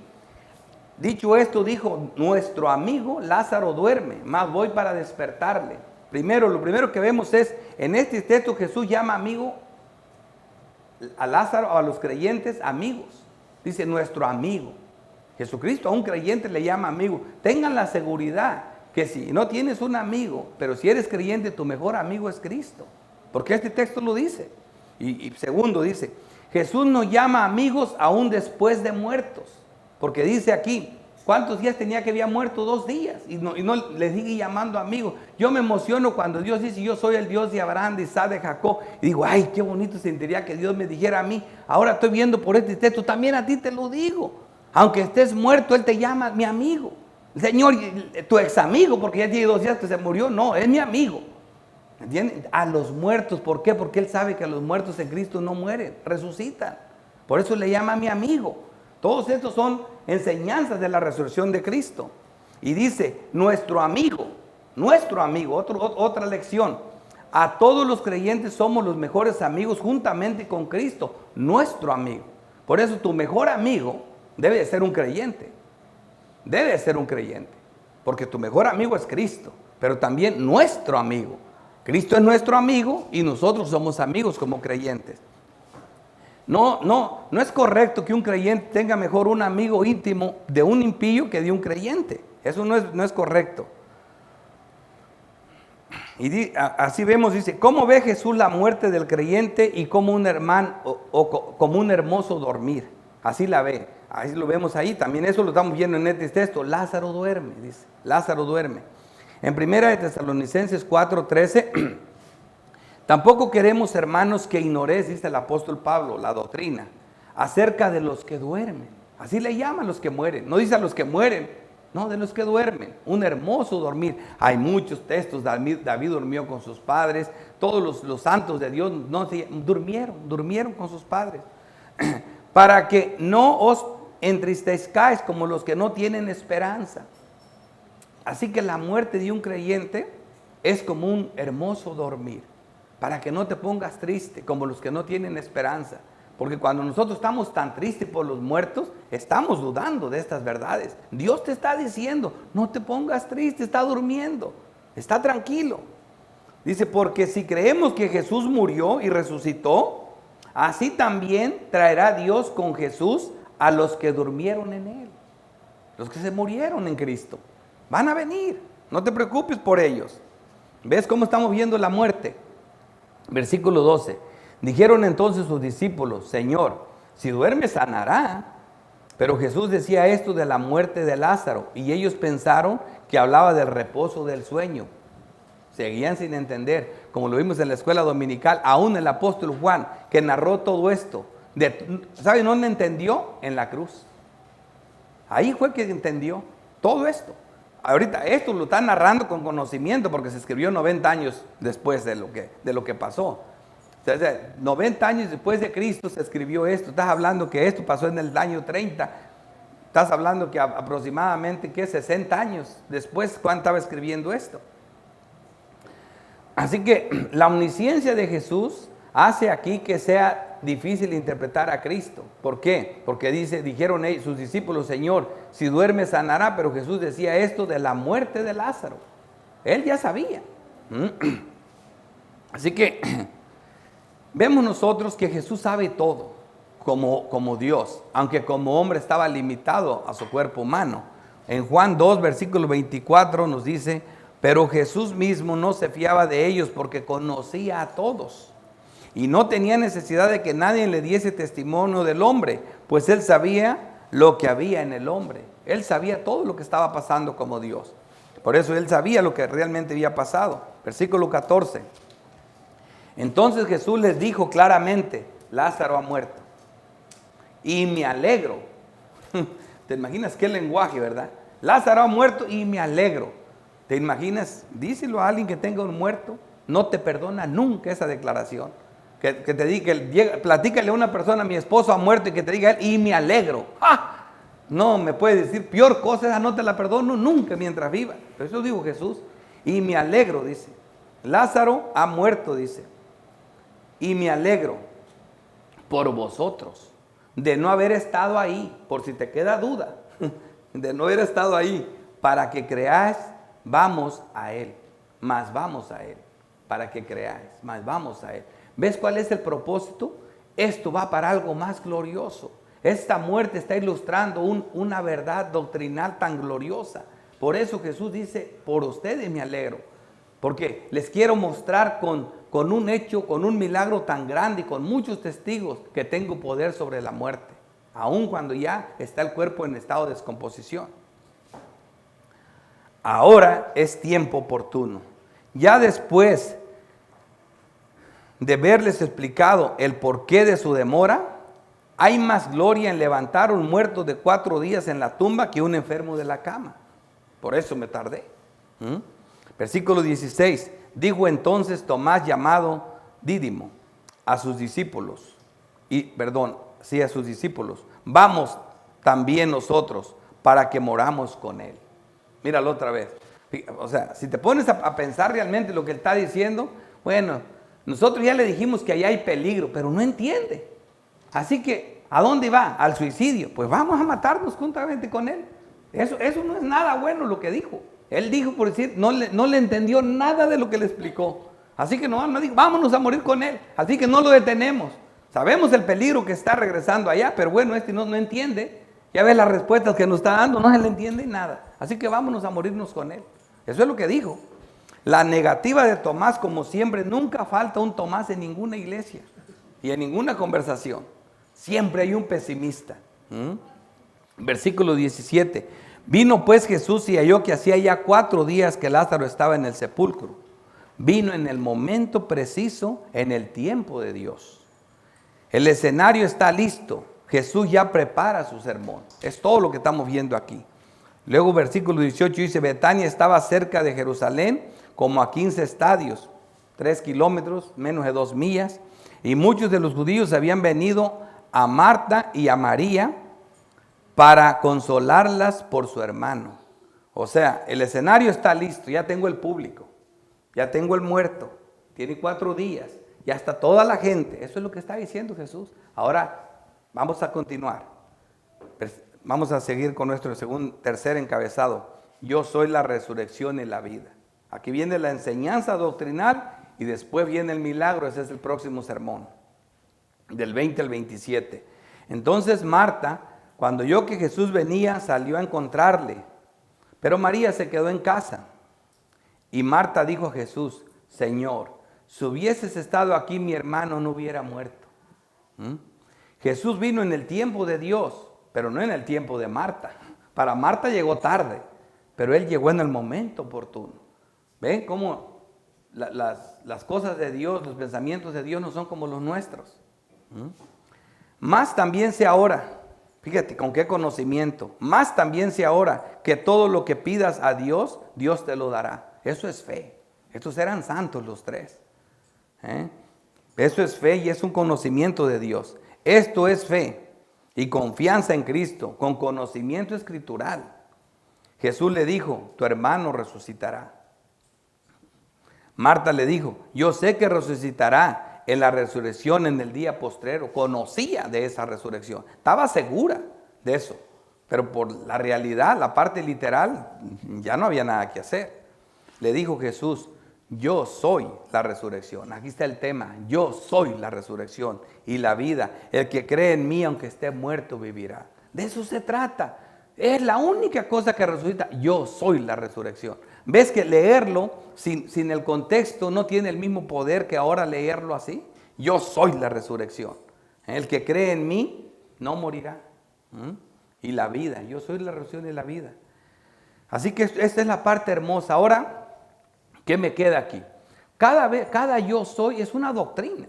dicho esto, dijo, nuestro amigo Lázaro duerme, mas voy para despertarle. Lo primero que vemos es, en este texto Jesús llama amigo a Lázaro, a los creyentes, amigos. Dice, nuestro amigo. Jesucristo a un creyente le llama amigo. Tengan la seguridad que si no tienes un amigo, pero si eres creyente, tu mejor amigo es Cristo. Porque este texto lo dice. Y segundo dice, Jesús nos llama amigos aún después de muertos. Porque dice aquí, ¿cuántos días tenía que había muerto? 2 días. Y no le sigue llamando amigos. Yo me emociono cuando Dios dice, yo soy el Dios de Abraham, de Isaac, de Jacob. Y digo, ay, qué bonito sentiría que Dios me dijera a mí. Ahora estoy viendo por este texto, también a ti te lo digo. Aunque estés muerto, Él te llama mi amigo. Señor, tu ex amigo, porque ya tiene 2 días que se murió. No, es mi amigo. ¿Entienden? A los muertos, ¿por qué? Porque Él sabe que a los muertos en Cristo no mueren, resucitan. Por eso le llama mi amigo. Todos estos son enseñanzas de la resurrección de Cristo. Y dice, nuestro amigo, otra lección. A todos los creyentes somos los mejores amigos juntamente con Cristo, nuestro amigo. Por eso tu mejor amigo debe de ser un creyente. Debe de ser un creyente. Porque tu mejor amigo es Cristo, pero también nuestro amigo. Cristo es nuestro amigo y nosotros somos amigos como creyentes. No es correcto que un creyente tenga mejor un amigo íntimo de un impío que de un creyente. Eso no es correcto. Y así vemos, dice, ¿cómo ve Jesús la muerte del creyente y como un hermano o como un hermoso dormir? Así la ve, así lo vemos ahí. También eso lo estamos viendo en este texto. Lázaro duerme, dice, Lázaro duerme. En 1 de Tesalonicenses 4:13, tampoco queremos, hermanos, que ignoréis, dice el apóstol Pablo, la doctrina acerca de los que duermen. Así le llaman los que mueren. No dice a los que mueren, no, de los que duermen. Un hermoso dormir. Hay muchos textos. David durmió con sus padres. Todos los santos de Dios durmieron con sus padres. Para que no os entristezcáis como los que no tienen esperanza. Así que la muerte de un creyente es como un hermoso dormir. Para que no te pongas triste como los que no tienen esperanza. Porque cuando nosotros estamos tan tristes por los muertos, estamos dudando de estas verdades. Dios te está diciendo, no te pongas triste, está durmiendo, está tranquilo. Dice, porque si creemos que Jesús murió y resucitó, así también traerá Dios con Jesús a los que durmieron en Él. Los que se murieron en Cristo. Van a venir, no te preocupes por ellos. ¿Ves cómo estamos viendo la muerte? Versículo 12. Dijeron entonces sus discípulos, Señor, si duerme sanará. Pero Jesús decía esto de la muerte de Lázaro, y ellos pensaron que hablaba del reposo del sueño. Seguían sin entender, como lo vimos en la escuela dominical, aún el apóstol Juan, que narró todo esto. ¿Sabe dónde entendió? En la cruz. Ahí fue que entendió todo esto. Ahorita esto lo está narrando con conocimiento porque se escribió 90 años después de lo que pasó. O sea, 90 años después de Cristo se escribió esto. Estás hablando que esto pasó en el año 30. Estás hablando que aproximadamente 60 años después, Juan estaba escribiendo esto. Así que la omnisciencia de Jesús hace aquí que sea difícil interpretar a Cristo. ¿Por qué? Porque dijeron ellos, sus discípulos, Señor, si duerme sanará, pero Jesús decía esto de la muerte de Lázaro. Él ya sabía. Así que vemos nosotros que Jesús sabe todo como Dios, aunque como hombre estaba limitado a su cuerpo humano. En Juan 2, versículo 24 nos dice, pero Jesús mismo no se fiaba de ellos porque conocía a todos. Y no tenía necesidad de que nadie le diese testimonio del hombre, pues él sabía lo que había en el hombre. Él sabía todo lo que estaba pasando como Dios. Por eso él sabía lo que realmente había pasado. Versículo 14. Entonces Jesús les dijo claramente, Lázaro ha muerto. Y me alegro. ¿Te imaginas qué lenguaje, verdad? Lázaro ha muerto y me alegro. ¿Te imaginas? Díselo a alguien que tenga un muerto. No te perdona nunca esa declaración. Que te diga, platícale a una persona, mi esposo ha muerto, y que te diga él, y me alegro. ¡Ah! No me puede decir peor cosa, esa no te la perdono nunca mientras viva. Pero eso dijo Jesús. Y me alegro, dice. Lázaro ha muerto, dice. Y me alegro por vosotros, de no haber estado ahí, por si te queda duda, de no haber estado ahí, para que creáis, vamos a Él, más vamos a Él, para que creáis, más vamos a Él. ¿Ves cuál es el propósito? Esto va para algo más glorioso. Esta muerte está ilustrando una verdad doctrinal tan gloriosa. Por eso Jesús dice, por ustedes me alegro, porque les quiero mostrar con un hecho, con un milagro tan grande y con muchos testigos que tengo poder sobre la muerte, aun cuando ya está el cuerpo en estado de descomposición. Ahora es tiempo oportuno. Ya después de haberles explicado el porqué de su demora, hay más gloria en levantar un muerto de 4 días en la tumba que un enfermo de la cama. Por eso me tardé. Versículo 16. Dijo entonces Tomás, llamado Dídimo, a sus discípulos, a sus discípulos, vamos también nosotros para que moramos con él. Míralo otra vez. O sea, si te pones a pensar realmente lo que él está diciendo, bueno, nosotros ya le dijimos que allá hay peligro, pero no entiende. Así que, ¿a dónde va? Al suicidio. Pues vamos a matarnos juntamente con él. Eso no es nada bueno lo que dijo. Él dijo, por decir, no le entendió nada de lo que le explicó. Así que no dijo, vámonos a morir con él. Así que no lo detenemos. Sabemos el peligro que está regresando allá, pero bueno, no entiende. Ya ves las respuestas que nos está dando, no se le entiende nada. Así que vámonos a morirnos con él. Eso es lo que dijo. La negativa de Tomás, como siempre, nunca falta un Tomás en ninguna iglesia y en ninguna conversación. Siempre hay un pesimista. Versículo 17. Vino pues Jesús y halló que hacía ya 4 días que Lázaro estaba en el sepulcro. Vino en el momento preciso, en el tiempo de Dios. El escenario está listo. Jesús ya prepara su sermón. Es todo lo que estamos viendo aquí. Luego versículo 18 dice, Betania estaba cerca de Jerusalén, como a 15 estadios, 3 kilómetros, menos de 2 millas. Y muchos de los judíos habían venido a Marta y a María para consolarlas por su hermano. O sea, el escenario está listo, ya tengo el público, ya tengo el muerto, tiene 4 días, ya está toda la gente. Eso es lo que está diciendo Jesús. Ahora vamos a continuar. Vamos a seguir con nuestro tercer encabezado. Yo soy la resurrección y la vida. Aquí viene la enseñanza doctrinal y después viene el milagro. Ese es el próximo sermón, del 20 al 27. Entonces Marta, cuando oyó que Jesús venía, salió a encontrarle, pero María se quedó en casa. Y Marta dijo a Jesús, Señor, si hubieses estado aquí, mi hermano no hubiera muerto. Jesús vino en el tiempo de Dios, pero no en el tiempo de Marta. Para Marta llegó tarde, pero Él llegó en el momento oportuno. ¿Ven cómo las cosas de Dios, los pensamientos de Dios no son como los nuestros? Más también sé ahora, fíjate con qué conocimiento, más también sé ahora que todo lo que pidas a Dios, Dios te lo dará. Eso es fe. Estos eran santos los 3. Eso es fe y es un conocimiento de Dios. Esto es fe y confianza en Cristo, con conocimiento escritural. Jesús le dijo, tu hermano resucitará. Marta le dijo, yo sé que resucitará en la resurrección en el día postrero. Conocía de esa resurrección, estaba segura de eso, pero por la realidad, la parte literal, ya no había nada que hacer. Le dijo Jesús, yo soy la resurrección. Aquí está el tema, yo soy la resurrección y la vida. El que cree en mí, aunque esté muerto, vivirá. De eso se trata. Es la única cosa que resucita. Yo soy la resurrección. ¿Ves que leerlo sin el contexto no tiene el mismo poder que ahora leerlo así? Yo soy la resurrección. El que cree en mí no morirá. Y la vida, yo soy la resurrección y la vida. Así que esta es la parte hermosa. Ahora, ¿qué me queda aquí? Cada yo soy es una doctrina.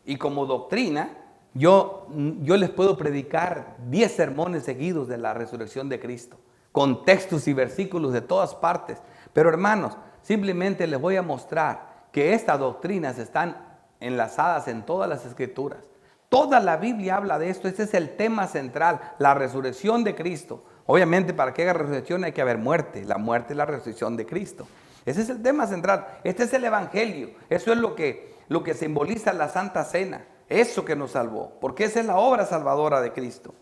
Y como doctrina, yo les puedo predicar 10 sermones seguidos de la resurrección de Cristo, con textos y versículos de todas partes. Pero hermanos, simplemente les voy a mostrar que estas doctrinas están enlazadas en todas las escrituras. Toda la Biblia habla de esto. Ese es el tema central, la resurrección de Cristo. Obviamente, para que haya resurrección hay que haber muerte. La muerte es la resurrección de Cristo. Ese es el tema central. Este es el Evangelio. Eso es lo que simboliza la Santa Cena. Eso que nos salvó. Porque esa es la obra salvadora de Cristo.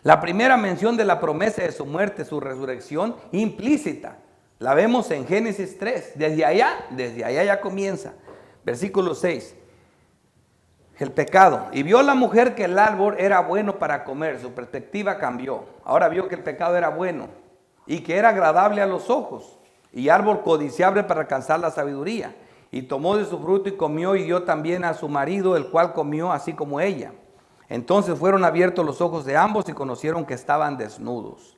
La primera mención de la promesa de su muerte, su resurrección implícita, la vemos en Génesis 3. Desde allá ya comienza. Versículo 6. El pecado. Y vio la mujer que el árbol era bueno para comer. Su perspectiva cambió. Ahora vio que el pecado era bueno y que era agradable a los ojos y árbol codiciable para alcanzar la sabiduría. Y tomó de su fruto y comió, y dio también a su marido, el cual comió así como ella. Entonces fueron abiertos los ojos de ambos y conocieron que estaban desnudos.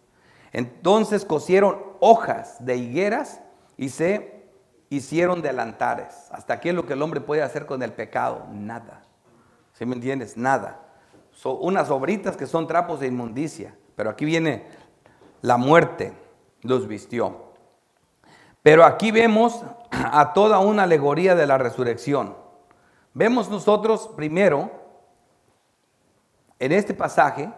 Entonces cosieron hojas de higueras y se hicieron delantares. Hasta aquí es lo que el hombre puede hacer con el pecado. Nada. ¿Sí me entiendes? Nada. Son unas obritas que son trapos de inmundicia. Pero aquí viene la muerte, los vistió. Pero aquí vemos a toda una alegoría de la resurrección. Vemos nosotros primero, en este pasaje,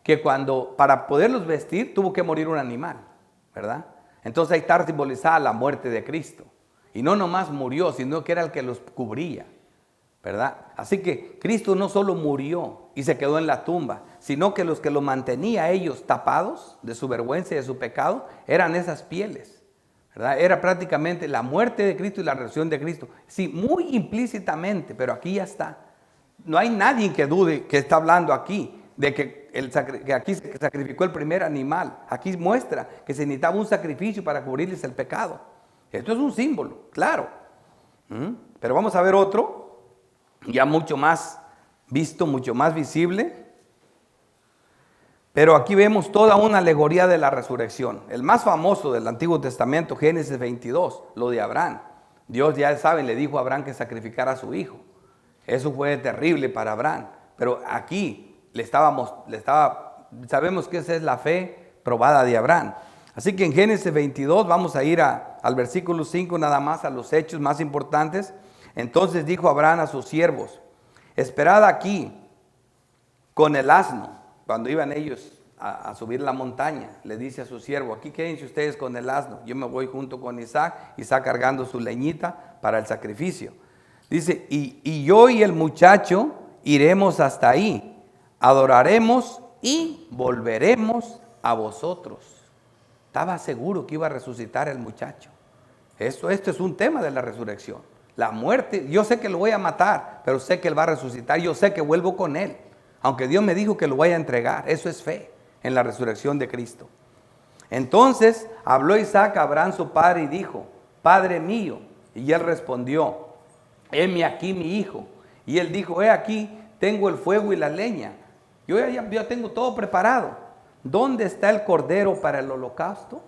que para poderlos vestir, tuvo que morir un animal, ¿verdad? Entonces ahí está simbolizada la muerte de Cristo. Y no nomás murió, sino que era el que los cubría, ¿verdad? Así que Cristo no solo murió y se quedó en la tumba, sino que los que lo mantenía a ellos tapados de su vergüenza y de su pecado, eran esas pieles, ¿verdad? Era prácticamente la muerte de Cristo y la resurrección de Cristo. Sí, muy implícitamente, pero aquí ya está. No hay nadie que dude que está hablando aquí de que aquí se sacrificó el primer animal. Aquí muestra que se necesitaba un sacrificio para cubrirles el pecado. Esto es un símbolo, claro. Pero vamos a ver otro, ya mucho más visto, mucho más visible. Pero aquí vemos toda una alegoría de la resurrección. El más famoso del Antiguo Testamento, Génesis 22, lo de Abraham. Dios, ya saben, le dijo a Abraham que sacrificara a su hijo. Eso fue terrible para Abraham. Pero aquí sabemos que esa es la fe probada de Abraham. Así que en Génesis 22 vamos a ir al versículo 5 nada más, a los hechos más importantes. Entonces dijo Abraham a sus siervos: esperad aquí con el asno. Cuando iban ellos a subir la montaña, le dice a su siervo: aquí quédense ustedes con el asno, yo me voy junto con Isaac cargando su leñita para el sacrificio. Dice, y yo y el muchacho iremos hasta ahí, adoraremos y volveremos a vosotros. Estaba seguro que iba a resucitar el muchacho. Esto es un tema de la resurrección. La muerte, yo sé que lo voy a matar, pero sé que él va a resucitar, yo sé que vuelvo con él. Aunque Dios me dijo que lo vaya a entregar, eso es fe en la resurrección de Cristo. Entonces habló Isaac a Abraham su padre y dijo: Padre mío. Y él respondió: heme aquí mi hijo. Y él dijo: he aquí, tengo el fuego y la leña. Yo tengo todo preparado. ¿Dónde está el cordero para el holocausto?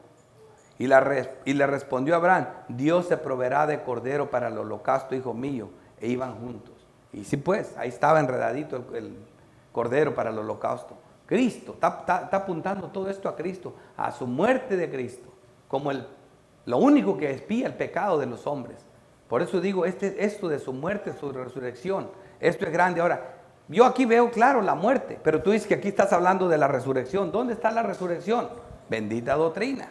Y le respondió Abraham: Dios se proveerá de cordero para el holocausto, hijo mío. E iban juntos. Y sí, pues, ahí estaba enredadito el cordero para el holocausto. Cristo, está apuntando todo esto a Cristo, a su muerte de Cristo, como lo único que expía el pecado de los hombres. Por eso digo, esto de su muerte, su resurrección, esto es grande. Ahora, yo aquí veo claro la muerte, pero tú dices que aquí estás hablando de la resurrección. ¿Dónde está la resurrección? Bendita doctrina.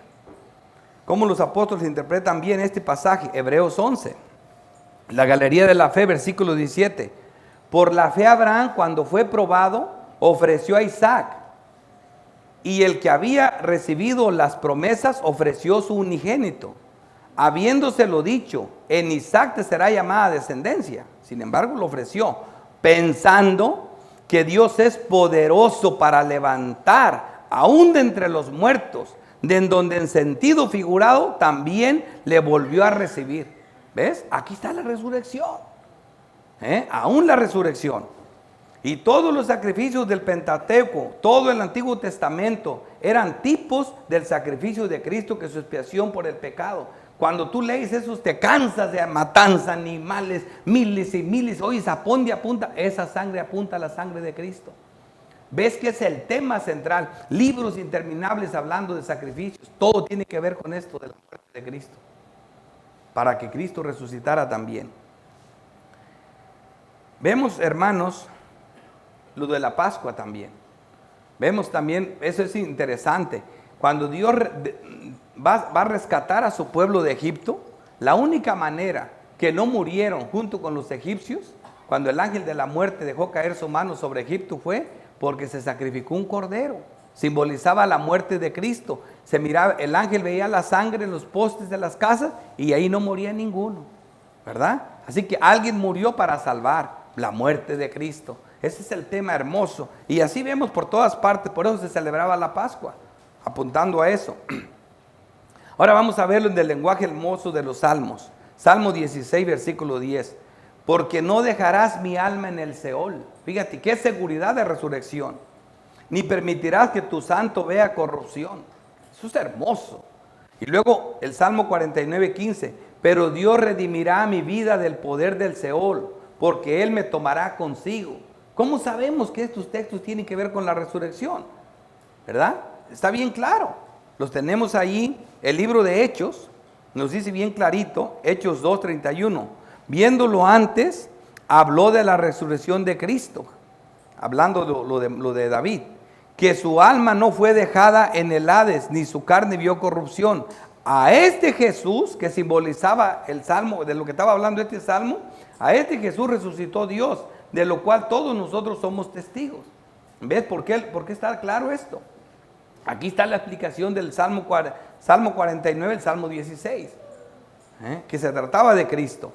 ¿Cómo los apóstoles interpretan bien este pasaje? Hebreos 11, la galería de la fe, versículo 17. Por la fe Abraham, cuando fue probado, ofreció a Isaac. Y el que había recibido las promesas ofreció su unigénito, habiéndoselo dicho: en Isaac te será llamada descendencia. Sin embargo, lo ofreció, pensando que Dios es poderoso para levantar aún de entre los muertos, de en donde en sentido figurado también le volvió a recibir. ¿Ves? Aquí está la resurrección. Aún la resurrección. Y todos los sacrificios del Pentateuco, todo el Antiguo Testamento, eran tipos del sacrificio de Cristo, que es su expiación por el pecado. Cuando tú lees esos, te cansas de matanza, animales, miles y miles. Oye, apunta, esa sangre apunta a la sangre de Cristo. ¿Ves que es el tema central? Libros interminables hablando de sacrificios. Todo tiene que ver con esto de la muerte de Cristo, para que Cristo resucitara también. Vemos, hermanos, lo de la Pascua también. Vemos también, eso es interesante, cuando Dios va a rescatar a su pueblo de Egipto, la única manera que no murieron junto con los egipcios, cuando el ángel de la muerte dejó caer su mano sobre Egipto, fue porque se sacrificó un cordero. Simbolizaba la muerte de Cristo. Se miraba, el ángel veía la sangre en los postes de las casas y ahí no moría ninguno, ¿verdad? Así que alguien murió para salvar la muerte de Cristo. Ese es el tema hermoso. Y así vemos por todas partes, por eso se celebraba la Pascua, apuntando a eso. Ahora vamos a verlo en el lenguaje hermoso de los Salmos. Salmo 16, versículo 10. Porque no dejarás mi alma en el Seol. Fíjate, qué seguridad de resurrección. Ni permitirás que tu santo vea corrupción. Eso es hermoso. Y luego el Salmo 49, 15. Pero Dios redimirá mi vida del poder del Seol, porque Él me tomará consigo. ¿Cómo sabemos que estos textos tienen que ver con la resurrección? ¿Verdad? Está bien claro. Los tenemos ahí. El libro de Hechos nos dice bien clarito, Hechos 2:31. Viéndolo antes, habló de la resurrección de Cristo, hablando lo de David, que su alma no fue dejada en el Hades, ni su carne vio corrupción. A este Jesús, que simbolizaba el salmo, de lo que estaba hablando este salmo, a este Jesús resucitó Dios, de lo cual todos nosotros somos testigos. ¿Ves por qué está claro esto? Aquí está la explicación del Salmo 49, el Salmo 16, que se trataba de Cristo.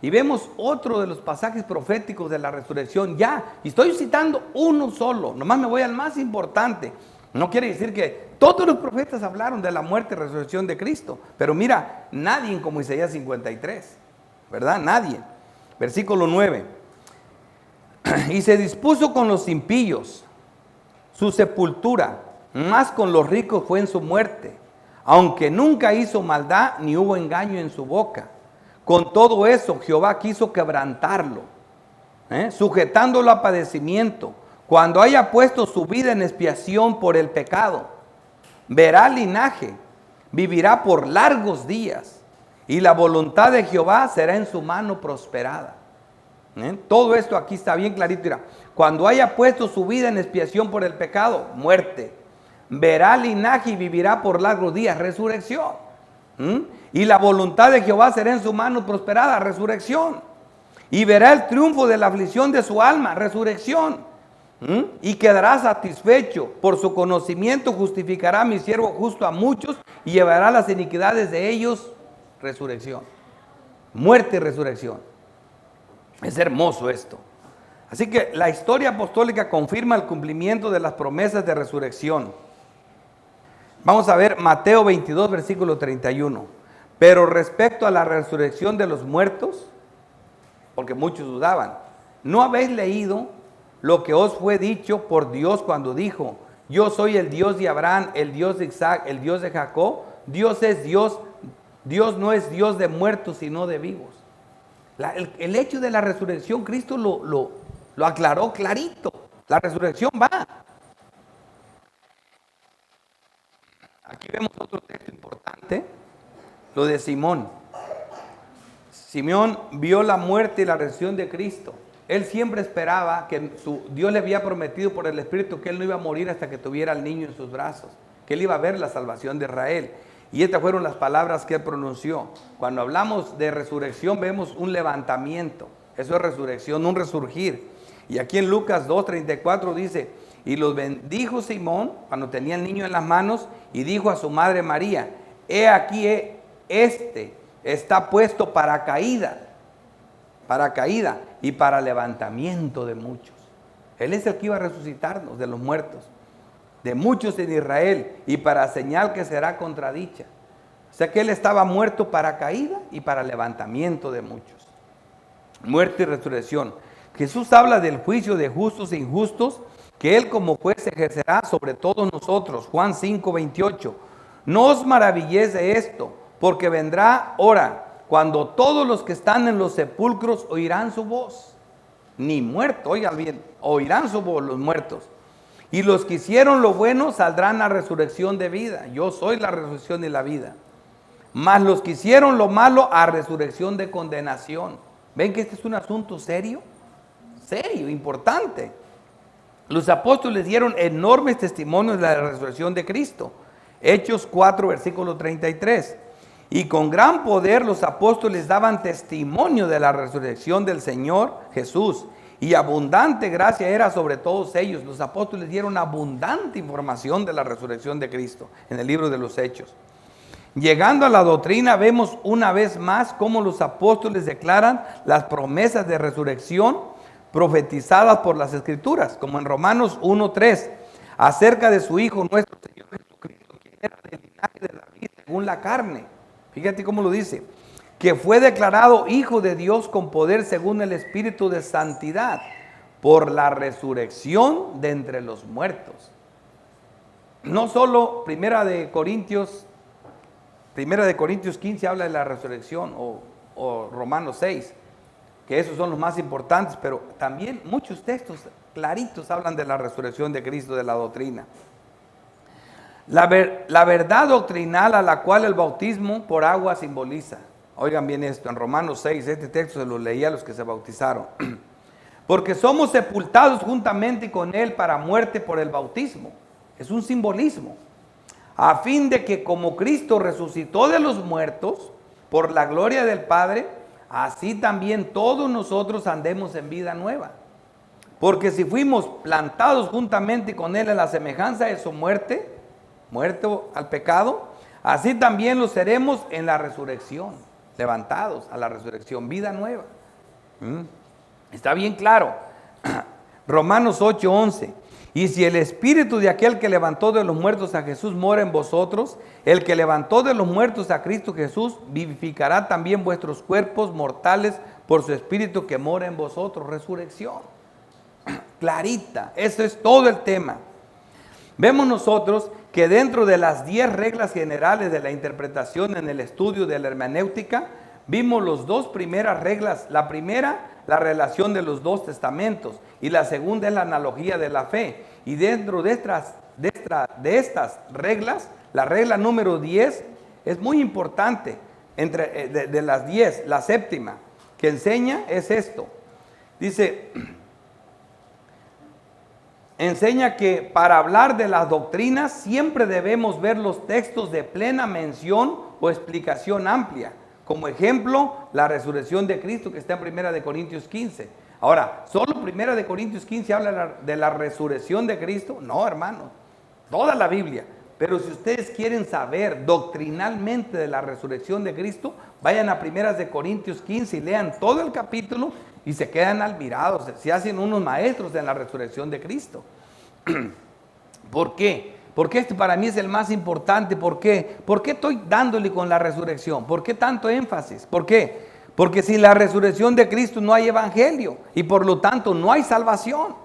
Y vemos otro de los pasajes proféticos de la resurrección ya. Y estoy citando uno solo, nomás me voy al más importante. No quiere decir que todos los profetas hablaron de la muerte y resurrección de Cristo. Pero mira, nadie como Isaías 53, ¿verdad? Nadie. Versículo 9. Y se dispuso con los impíos su sepultura, más con los ricos fue en su muerte, aunque nunca hizo maldad ni hubo engaño en su boca. Con todo eso Jehová quiso quebrantarlo, sujetándolo a padecimiento. Cuando haya puesto su vida en expiación por el pecado, verá linaje, vivirá por largos días, y la voluntad de Jehová será en su mano prosperada. Todo esto aquí está bien clarito. Mira, cuando haya puesto su vida en expiación por el pecado, muerte. Verá linaje y vivirá por largos días, resurrección. Y la voluntad de Jehová será en su mano prosperada, resurrección. Y verá el triunfo de la aflicción de su alma, resurrección. Y quedará satisfecho. Por su conocimiento justificará a mi siervo justo a muchos y llevará las iniquidades de ellos, resurrección. Muerte y resurrección. Es hermoso esto. Así que la historia apostólica confirma el cumplimiento de las promesas de resurrección. Vamos a ver Mateo 22, versículo 31. Pero respecto a la resurrección de los muertos, porque muchos dudaban, ¿no habéis leído lo que os fue dicho por Dios cuando dijo: yo soy el Dios de Abraham, el Dios de Isaac, el Dios de Jacob? Dios es Dios, Dios no es Dios de muertos, sino de vivos. El hecho de la resurrección, Cristo lo aclaró clarito. La resurrección va. Aquí vemos otro texto importante, lo de Simón. Simón vio la muerte y la resurrección de Cristo. Él siempre esperaba que Dios le había prometido por el Espíritu que él no iba a morir hasta que tuviera al niño en sus brazos, que él iba a ver la salvación de Israel. Y estas fueron las palabras que él pronunció. Cuando hablamos de resurrección vemos un levantamiento. Eso es resurrección, un resurgir. Y aquí en Lucas 2:34 dice: y los bendijo Simón cuando tenía el niño en las manos y dijo a su madre María: he aquí, este está puesto para caída y para levantamiento de muchos. Él es el que iba a resucitarnos de los muertos, de muchos en Israel, y para señal que será contradicha. O sea que él estaba muerto para caída y para levantamiento de muchos. Muerte y resurrección. Jesús habla del juicio de justos e injustos, que él como juez ejercerá sobre todos nosotros. Juan 5:28. No os maravilléis de esto, porque vendrá hora cuando todos los que están en los sepulcros oirán su voz. Ni muerto, oigan bien, oirán su voz los muertos. Y los que hicieron lo bueno saldrán a resurrección de vida. Yo soy la resurrección y la vida. Mas los que hicieron lo malo a resurrección de condenación. ¿Ven que este es un asunto serio? serio, importante. Los apóstoles dieron enormes testimonios de la resurrección de Cristo. Hechos 4, versículo 33. Y con gran poder los apóstoles daban testimonio de la resurrección del Señor Jesús. Y abundante gracia era sobre todos ellos. Los apóstoles dieron abundante información de la resurrección de Cristo en el libro de los Hechos. Llegando a la doctrina, vemos una vez más cómo los apóstoles declaran las promesas de resurrección profetizadas por las Escrituras, como en Romanos 1:3, acerca de su Hijo nuestro Señor Jesucristo, que era del linaje de David según la carne. Fíjate cómo lo dice, que fue declarado Hijo de Dios con poder según el Espíritu de santidad, por la resurrección de entre los muertos. No solo Primera de Corintios 15 habla de la resurrección, o Romanos 6, que esos son los más importantes, pero también muchos textos claritos hablan de la resurrección de Cristo, de la doctrina. La verdad doctrinal a la cual el bautismo por agua simboliza. Oigan bien esto, en Romanos 6, este texto se lo leía a los que se bautizaron. Porque somos sepultados juntamente con Él para muerte por el bautismo. Es un simbolismo. A fin de que como Cristo resucitó de los muertos por la gloria del Padre, así también todos nosotros andemos en vida nueva. Porque si fuimos plantados juntamente con Él en la semejanza de su muerte, muerto al pecado, así también lo seremos en la resurrección, levantados a la resurrección, vida nueva. Está bien claro. Romanos 8:11. Y si el espíritu de aquel que levantó de los muertos a Jesús mora en vosotros, el que levantó de los muertos a Cristo Jesús vivificará también vuestros cuerpos mortales por su espíritu que mora en vosotros. Resurrección. Clarita. Eso es todo el tema. Vemos nosotros que dentro de las 10 reglas generales de la interpretación en el estudio de la hermenéutica, vimos las dos primeras reglas. La primera, la relación de los dos testamentos, y la segunda es la analogía de la fe. Y dentro de estas reglas, la regla número 10 es muy importante. De las 10, la séptima que enseña es esto. Dice, enseña que para hablar de las doctrinas siempre debemos ver los textos de plena mención o explicación amplia. Como ejemplo, la resurrección de Cristo que está en 1 Corintios 15. Ahora, ¿solo 1 Corintios 15 habla de la resurrección de Cristo? No, hermano, toda la Biblia. Pero si ustedes quieren saber doctrinalmente de la resurrección de Cristo, vayan a 1 Corintios 15 y lean todo el capítulo y se quedan admirados. Se hacen unos maestros en la resurrección de Cristo. ¿Por qué? Porque este para mí es el más importante. ¿Por qué? ¿Por qué estoy dándole con la resurrección? ¿Por qué tanto énfasis? ¿Por qué? Porque sin la resurrección de Cristo no hay evangelio y por lo tanto no hay salvación.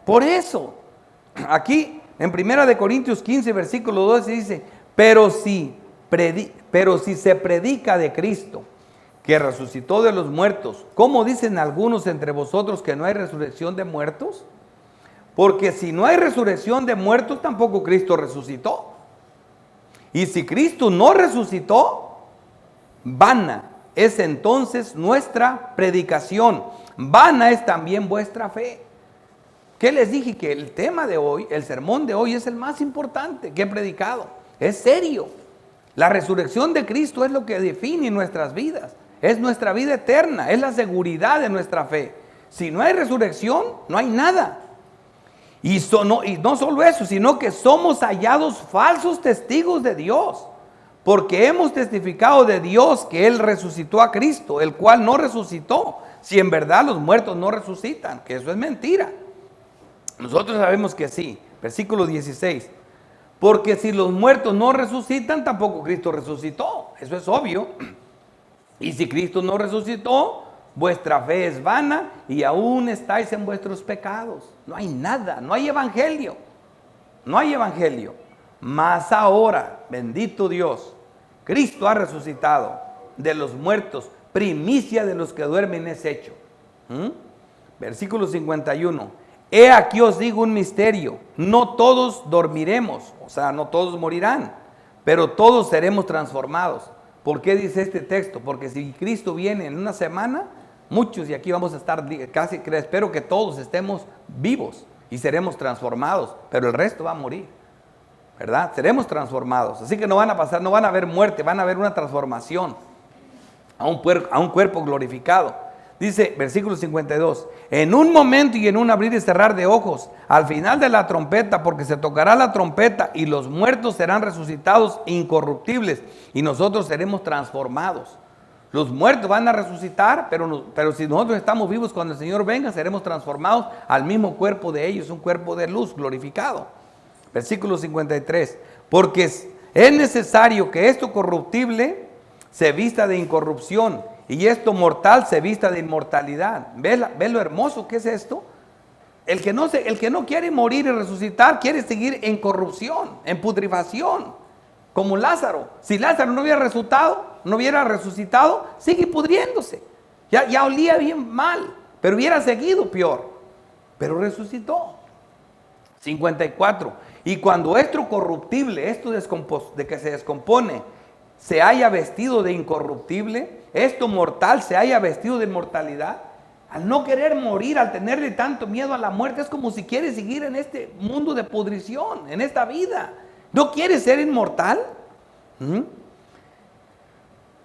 Por eso, aquí en 1 Corintios 15, versículo 12 dice, pero si se predica de Cristo, que resucitó de los muertos, ¿cómo dicen algunos entre vosotros que no hay resurrección de muertos? Porque si no hay resurrección de muertos, tampoco Cristo resucitó. Y si Cristo no resucitó, vana es entonces nuestra predicación. Vana es también vuestra fe. ¿Qué les dije? Que el tema de hoy, el sermón de hoy es el más importante que he predicado. Es serio. La resurrección de Cristo es lo que define nuestras vidas. Es nuestra vida eterna. Es la seguridad de nuestra fe. Si no hay resurrección, no hay nada. Y no solo eso, sino que somos hallados falsos testigos de Dios, porque hemos testificado de Dios que Él resucitó a Cristo, el cual no resucitó, si en verdad los muertos no resucitan, que eso es mentira. Nosotros sabemos que sí. Versículo 16, porque si los muertos no resucitan, tampoco Cristo resucitó, eso es obvio. Y si Cristo no resucitó, vuestra fe es vana y aún estáis en vuestros pecados. No hay nada, no hay evangelio. No hay evangelio. Mas ahora, bendito Dios, Cristo ha resucitado de los muertos, primicia de los que duermen es hecho. Versículo 51. He aquí os digo un misterio, no todos dormiremos, o sea, no todos morirán, pero todos seremos transformados. ¿Por qué dice este texto? Porque si Cristo viene en una semana, Muchos, y aquí vamos a estar casi, espero que todos estemos vivos y seremos transformados, pero el resto va a morir, ¿verdad? Seremos transformados, así que no van a pasar, no van a haber muerte, van a haber una transformación a un cuerpo glorificado. Dice, versículo 52, en un momento y en un abrir y cerrar de ojos, al final de la trompeta, porque se tocará la trompeta y los muertos serán resucitados incorruptibles y nosotros seremos transformados. Los muertos van a resucitar, pero si nosotros estamos vivos cuando el Señor venga, seremos transformados al mismo cuerpo de ellos, un cuerpo de luz glorificado. Versículo 53, porque es necesario que esto corruptible se vista de incorrupción y esto mortal se vista de inmortalidad. ¿Ves lo hermoso que es esto? El que no quiere morir y resucitar, quiere seguir en corrupción, en putrefacción, como Lázaro. Si Lázaro no hubiera resucitado, sigue pudriéndose. Ya olía bien mal, pero hubiera seguido peor. Pero resucitó. 54. Y cuando esto corruptible, esto de que se descompone, se haya vestido de incorruptible, esto mortal se haya vestido de inmortalidad. Al no querer morir, al tenerle tanto miedo a la muerte, es como si quiere seguir en este mundo de pudrición, en esta vida. ¿No quiere ser inmortal?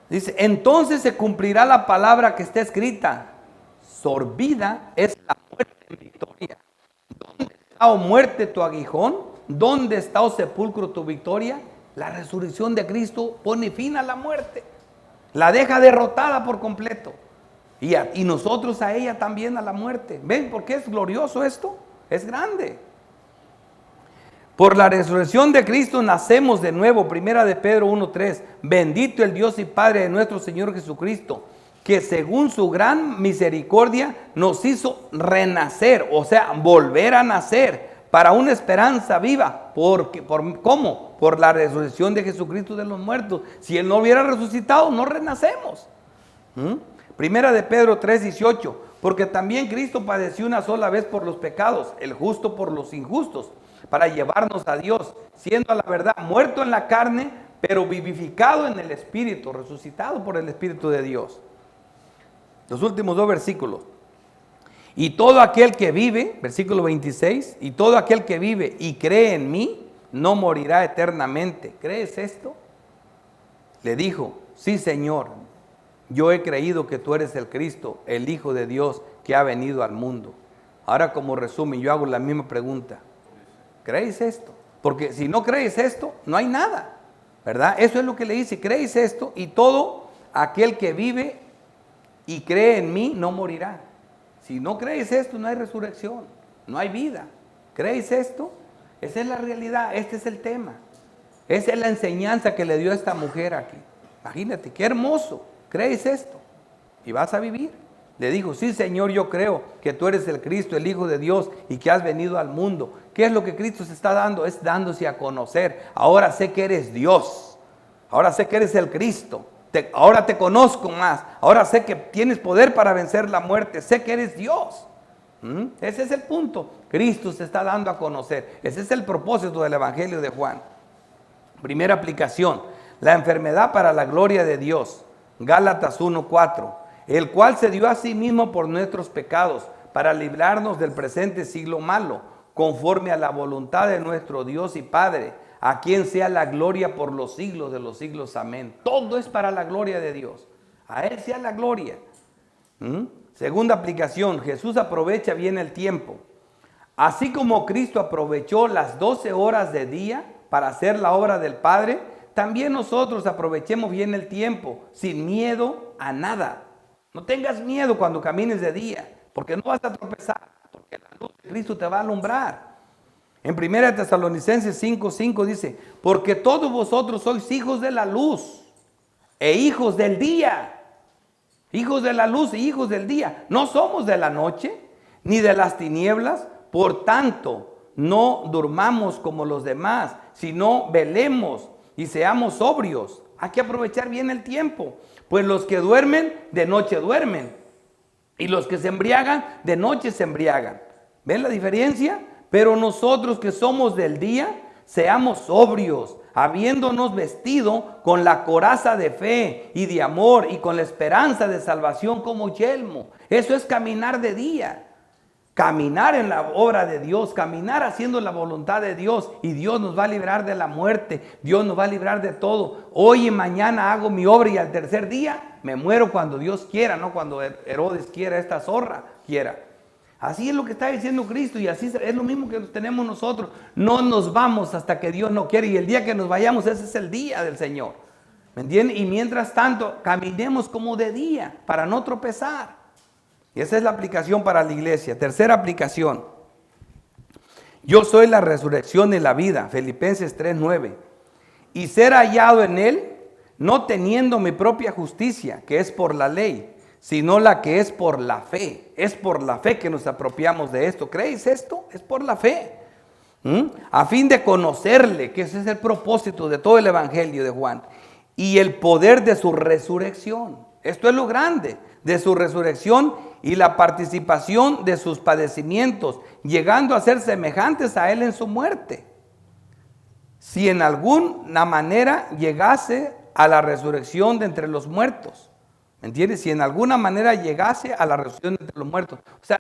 Dice, entonces se cumplirá la palabra que está escrita: sorbida es la muerte en victoria. ¿Dónde está, oh muerte, tu aguijón? ¿Dónde está, oh sepulcro, tu victoria? La resurrección de Cristo pone fin a la muerte, la deja derrotada por completo. Y nosotros a ella también, a la muerte. ¿Ven por qué es glorioso esto? Es grande. Por la resurrección de Cristo nacemos de nuevo. Primera de Pedro 1:3. Bendito el Dios y Padre de nuestro Señor Jesucristo, que según su gran misericordia nos hizo renacer, o sea, volver a nacer, para una esperanza viva. ¿Cómo? Por la resurrección de Jesucristo de los muertos. Si Él no hubiera resucitado, no renacemos. Primera de Pedro 3:18. Porque también Cristo padeció una sola vez por los pecados, el justo por los injustos, para llevarnos a Dios, siendo a la verdad muerto en la carne, pero vivificado en el Espíritu, resucitado por el Espíritu de Dios. Los últimos dos versículos. Y todo aquel que vive, versículo 26, y todo aquel que vive y cree en mí, no morirá eternamente. ¿Crees esto? Le dijo, sí, Señor, yo he creído que tú eres el Cristo, el Hijo de Dios que ha venido al mundo. Ahora, como resumen, yo hago la misma pregunta. ¿Crees esto? Porque si no crees esto, no hay nada, ¿verdad? Eso es lo que le dice, crees esto, y todo aquel que vive y cree en mí no morirá. Si no crees esto, no hay resurrección, no hay vida. ¿Crees esto? Esa es la realidad, este es el tema. Esa es la enseñanza que le dio a esta mujer aquí. Imagínate, qué hermoso. ¿Crees esto? Y vas a vivir. Le dijo, sí, Señor, yo creo que tú eres el Cristo, el Hijo de Dios, y que has venido al mundo. ¿Qué es lo que Cristo se está dando? Es dándose a conocer. Ahora sé que eres Dios. Ahora sé que eres el Cristo. Ahora te conozco más. Ahora sé que tienes poder para vencer la muerte. Sé que eres Dios. Ese es el punto. Cristo se está dando a conocer. Ese es el propósito del Evangelio de Juan. Primera aplicación. La enfermedad para la gloria de Dios. Gálatas 1:4. El cual se dio a sí mismo por nuestros pecados, para librarnos del presente siglo malo, conforme a la voluntad de nuestro Dios y Padre, a quien sea la gloria por los siglos de los siglos. Amén. Todo es para la gloria de Dios. A Él sea la gloria. Segunda aplicación. Jesús aprovecha bien el tiempo. Así como Cristo aprovechó las 12 horas de día para hacer la obra del Padre, también nosotros aprovechemos bien el tiempo, sin miedo a nada. No tengas miedo cuando camines de día, porque no vas a tropezar, porque la luz de Cristo te va a alumbrar. En 1 Tesalonicenses 5:5 dice, porque todos vosotros sois hijos de la luz e hijos del día. Hijos de la luz y hijos del día. No somos de la noche ni de las tinieblas. Por tanto, no durmamos como los demás, sino velemos y seamos sobrios. Hay que aprovechar bien el tiempo. Pues los que duermen, de noche duermen. Y los que se embriagan, de noche se embriagan. ¿Ven la diferencia? Pero nosotros que somos del día, seamos sobrios, habiéndonos vestido con la coraza de fe y de amor y con la esperanza de salvación como yelmo. Eso es caminar de día. Caminar en la obra de Dios, caminar haciendo la voluntad de Dios, y Dios nos va a librar de la muerte, Dios nos va a librar de todo. Hoy y mañana hago mi obra y al tercer día me muero cuando Dios quiera, no cuando Herodes quiera, esta zorra quiera. Así es lo que está diciendo Cristo, y así es lo mismo que tenemos nosotros. No nos vamos hasta que Dios no quiere, y el día que nos vayamos, ese es el día del Señor. ¿Me entienden? Y mientras tanto, caminemos como de día para no tropezar. Y esa es la aplicación para la iglesia. Tercera aplicación. Yo soy la resurrección y la vida. Filipenses 3:9. Y ser hallado en él, no teniendo mi propia justicia, que es por la ley, sino la que es por la fe. Es por la fe que nos apropiamos de esto. ¿Creéis esto? Es por la fe. A fin de conocerle, que ese es el propósito de todo el evangelio de Juan, y el poder de su resurrección. Esto es lo grande, de su resurrección y la participación de sus padecimientos, llegando a ser semejantes a él en su muerte. Si en alguna manera llegase a la resurrección de entre los muertos. ¿Me entiendes? Si en alguna manera llegase a la resurrección de entre los muertos. O sea,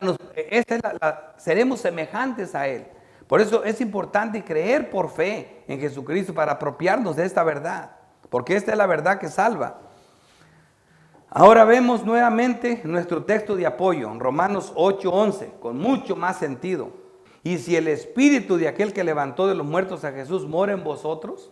seremos semejantes a él. Por eso es importante creer por fe en Jesucristo para apropiarnos de esta verdad. Porque esta es la verdad que salva. Ahora vemos nuevamente nuestro texto de apoyo, en Romanos 8:11, con mucho más sentido. Y si el espíritu de aquel que levantó de los muertos a Jesús mora en vosotros,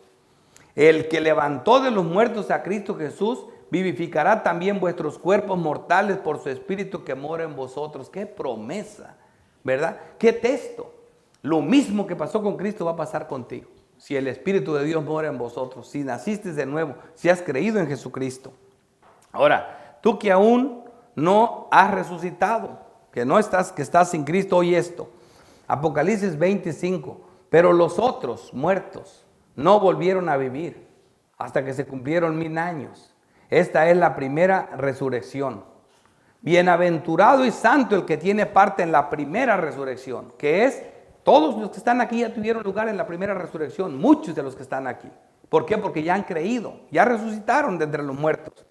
el que levantó de los muertos a Cristo Jesús vivificará también vuestros cuerpos mortales por su espíritu que mora en vosotros. ¡Qué promesa! ¿Verdad? ¡Qué texto! Lo mismo que pasó con Cristo va a pasar contigo. Si el espíritu de Dios mora en vosotros, si naciste de nuevo, si has creído en Jesucristo. Ahora, tú que aún no has resucitado, que estás sin Cristo, oye esto. Apocalipsis 25. Pero los otros muertos no volvieron a vivir hasta que se cumplieron 1000 años. Esta es la primera resurrección. Bienaventurado y santo el que tiene parte en la primera resurrección, que es, todos los que están aquí ya tuvieron lugar en la primera resurrección, muchos de los que están aquí. ¿Por qué? Porque ya han creído, ya resucitaron de entre los muertos.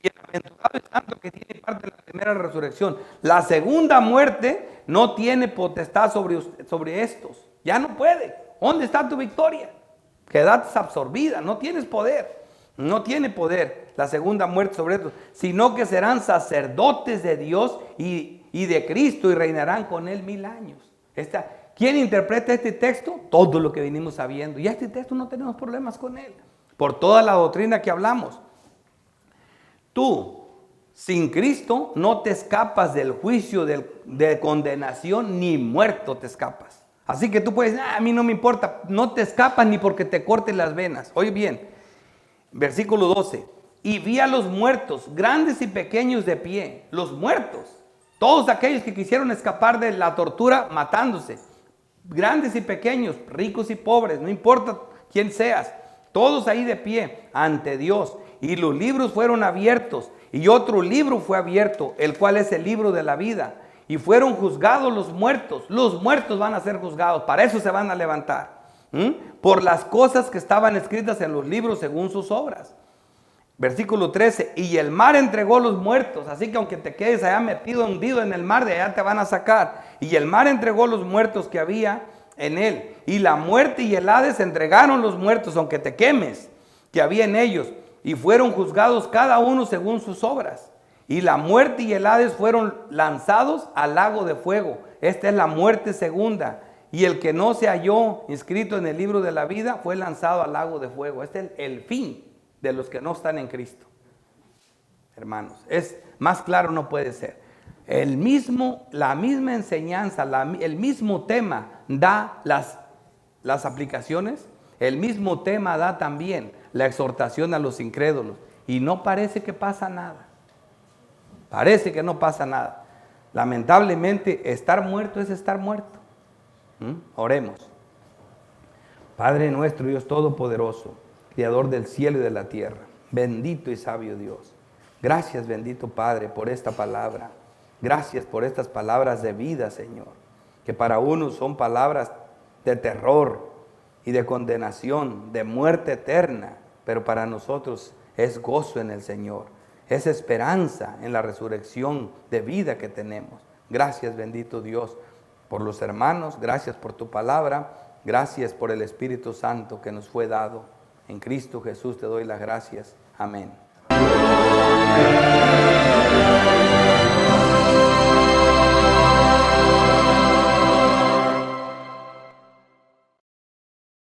Bienaventurado y santo que tiene parte en la primera resurrección. La segunda muerte no tiene potestad sobre estos. Ya no puede. ¿Dónde está tu victoria? Quedaste absorbida, no tienes poder. No tiene poder la segunda muerte sobre estos, sino que serán sacerdotes de Dios y de Cristo y reinarán con él 1000 años. ¿Quién interpreta este texto? Todo lo que venimos sabiendo. Y este texto no tenemos problemas con él, por toda la doctrina que hablamos. Tú, sin Cristo, no te escapas del juicio de condenación, ni muerto te escapas. Así que tú puedes decir, a mí no me importa, no te escapas ni porque te corten las venas. Oye bien, versículo 12. Y vi a los muertos, grandes y pequeños de pie, los muertos, todos aquellos que quisieron escapar de la tortura matándose, grandes y pequeños, ricos y pobres, no importa quién seas, todos ahí de pie ante Dios. Y los libros fueron abiertos, y otro libro fue abierto, el cual es el libro de la vida. Y fueron juzgados los muertos van a ser juzgados, para eso se van a levantar, por las cosas que estaban escritas en los libros según sus obras. Versículo 13, y el mar entregó los muertos, así que aunque te quedes allá metido, hundido en el mar, de allá te van a sacar. Y el mar entregó los muertos que había en él, y la muerte y el Hades entregaron los muertos, aunque te quemes, que había en ellos, y fueron juzgados cada uno según sus obras. Y la muerte y el Hades fueron lanzados al lago de fuego. Esta es la muerte segunda. Y el que no se halló inscrito en el libro de la vida fue lanzado al lago de fuego. Este es el fin de los que no están en Cristo. Hermanos, es más claro no puede ser. La misma enseñanza, el mismo tema da las aplicaciones. El mismo tema da también la exhortación a los incrédulos. Y no parece que pasa nada. Parece que no pasa nada. Lamentablemente, estar muerto es estar muerto. Oremos. Padre nuestro, Dios Todopoderoso, Creador del cielo y de la tierra, bendito y sabio Dios. Gracias, bendito Padre, por esta palabra. Gracias por estas palabras de vida, Señor, que para unos son palabras de terror y de condenación, de muerte eterna, pero para nosotros es gozo en el Señor, es esperanza en la resurrección de vida que tenemos. Gracias, bendito Dios, por los hermanos, gracias por tu palabra, gracias por el Espíritu Santo que nos fue dado. En Cristo Jesús te doy las gracias. Amén.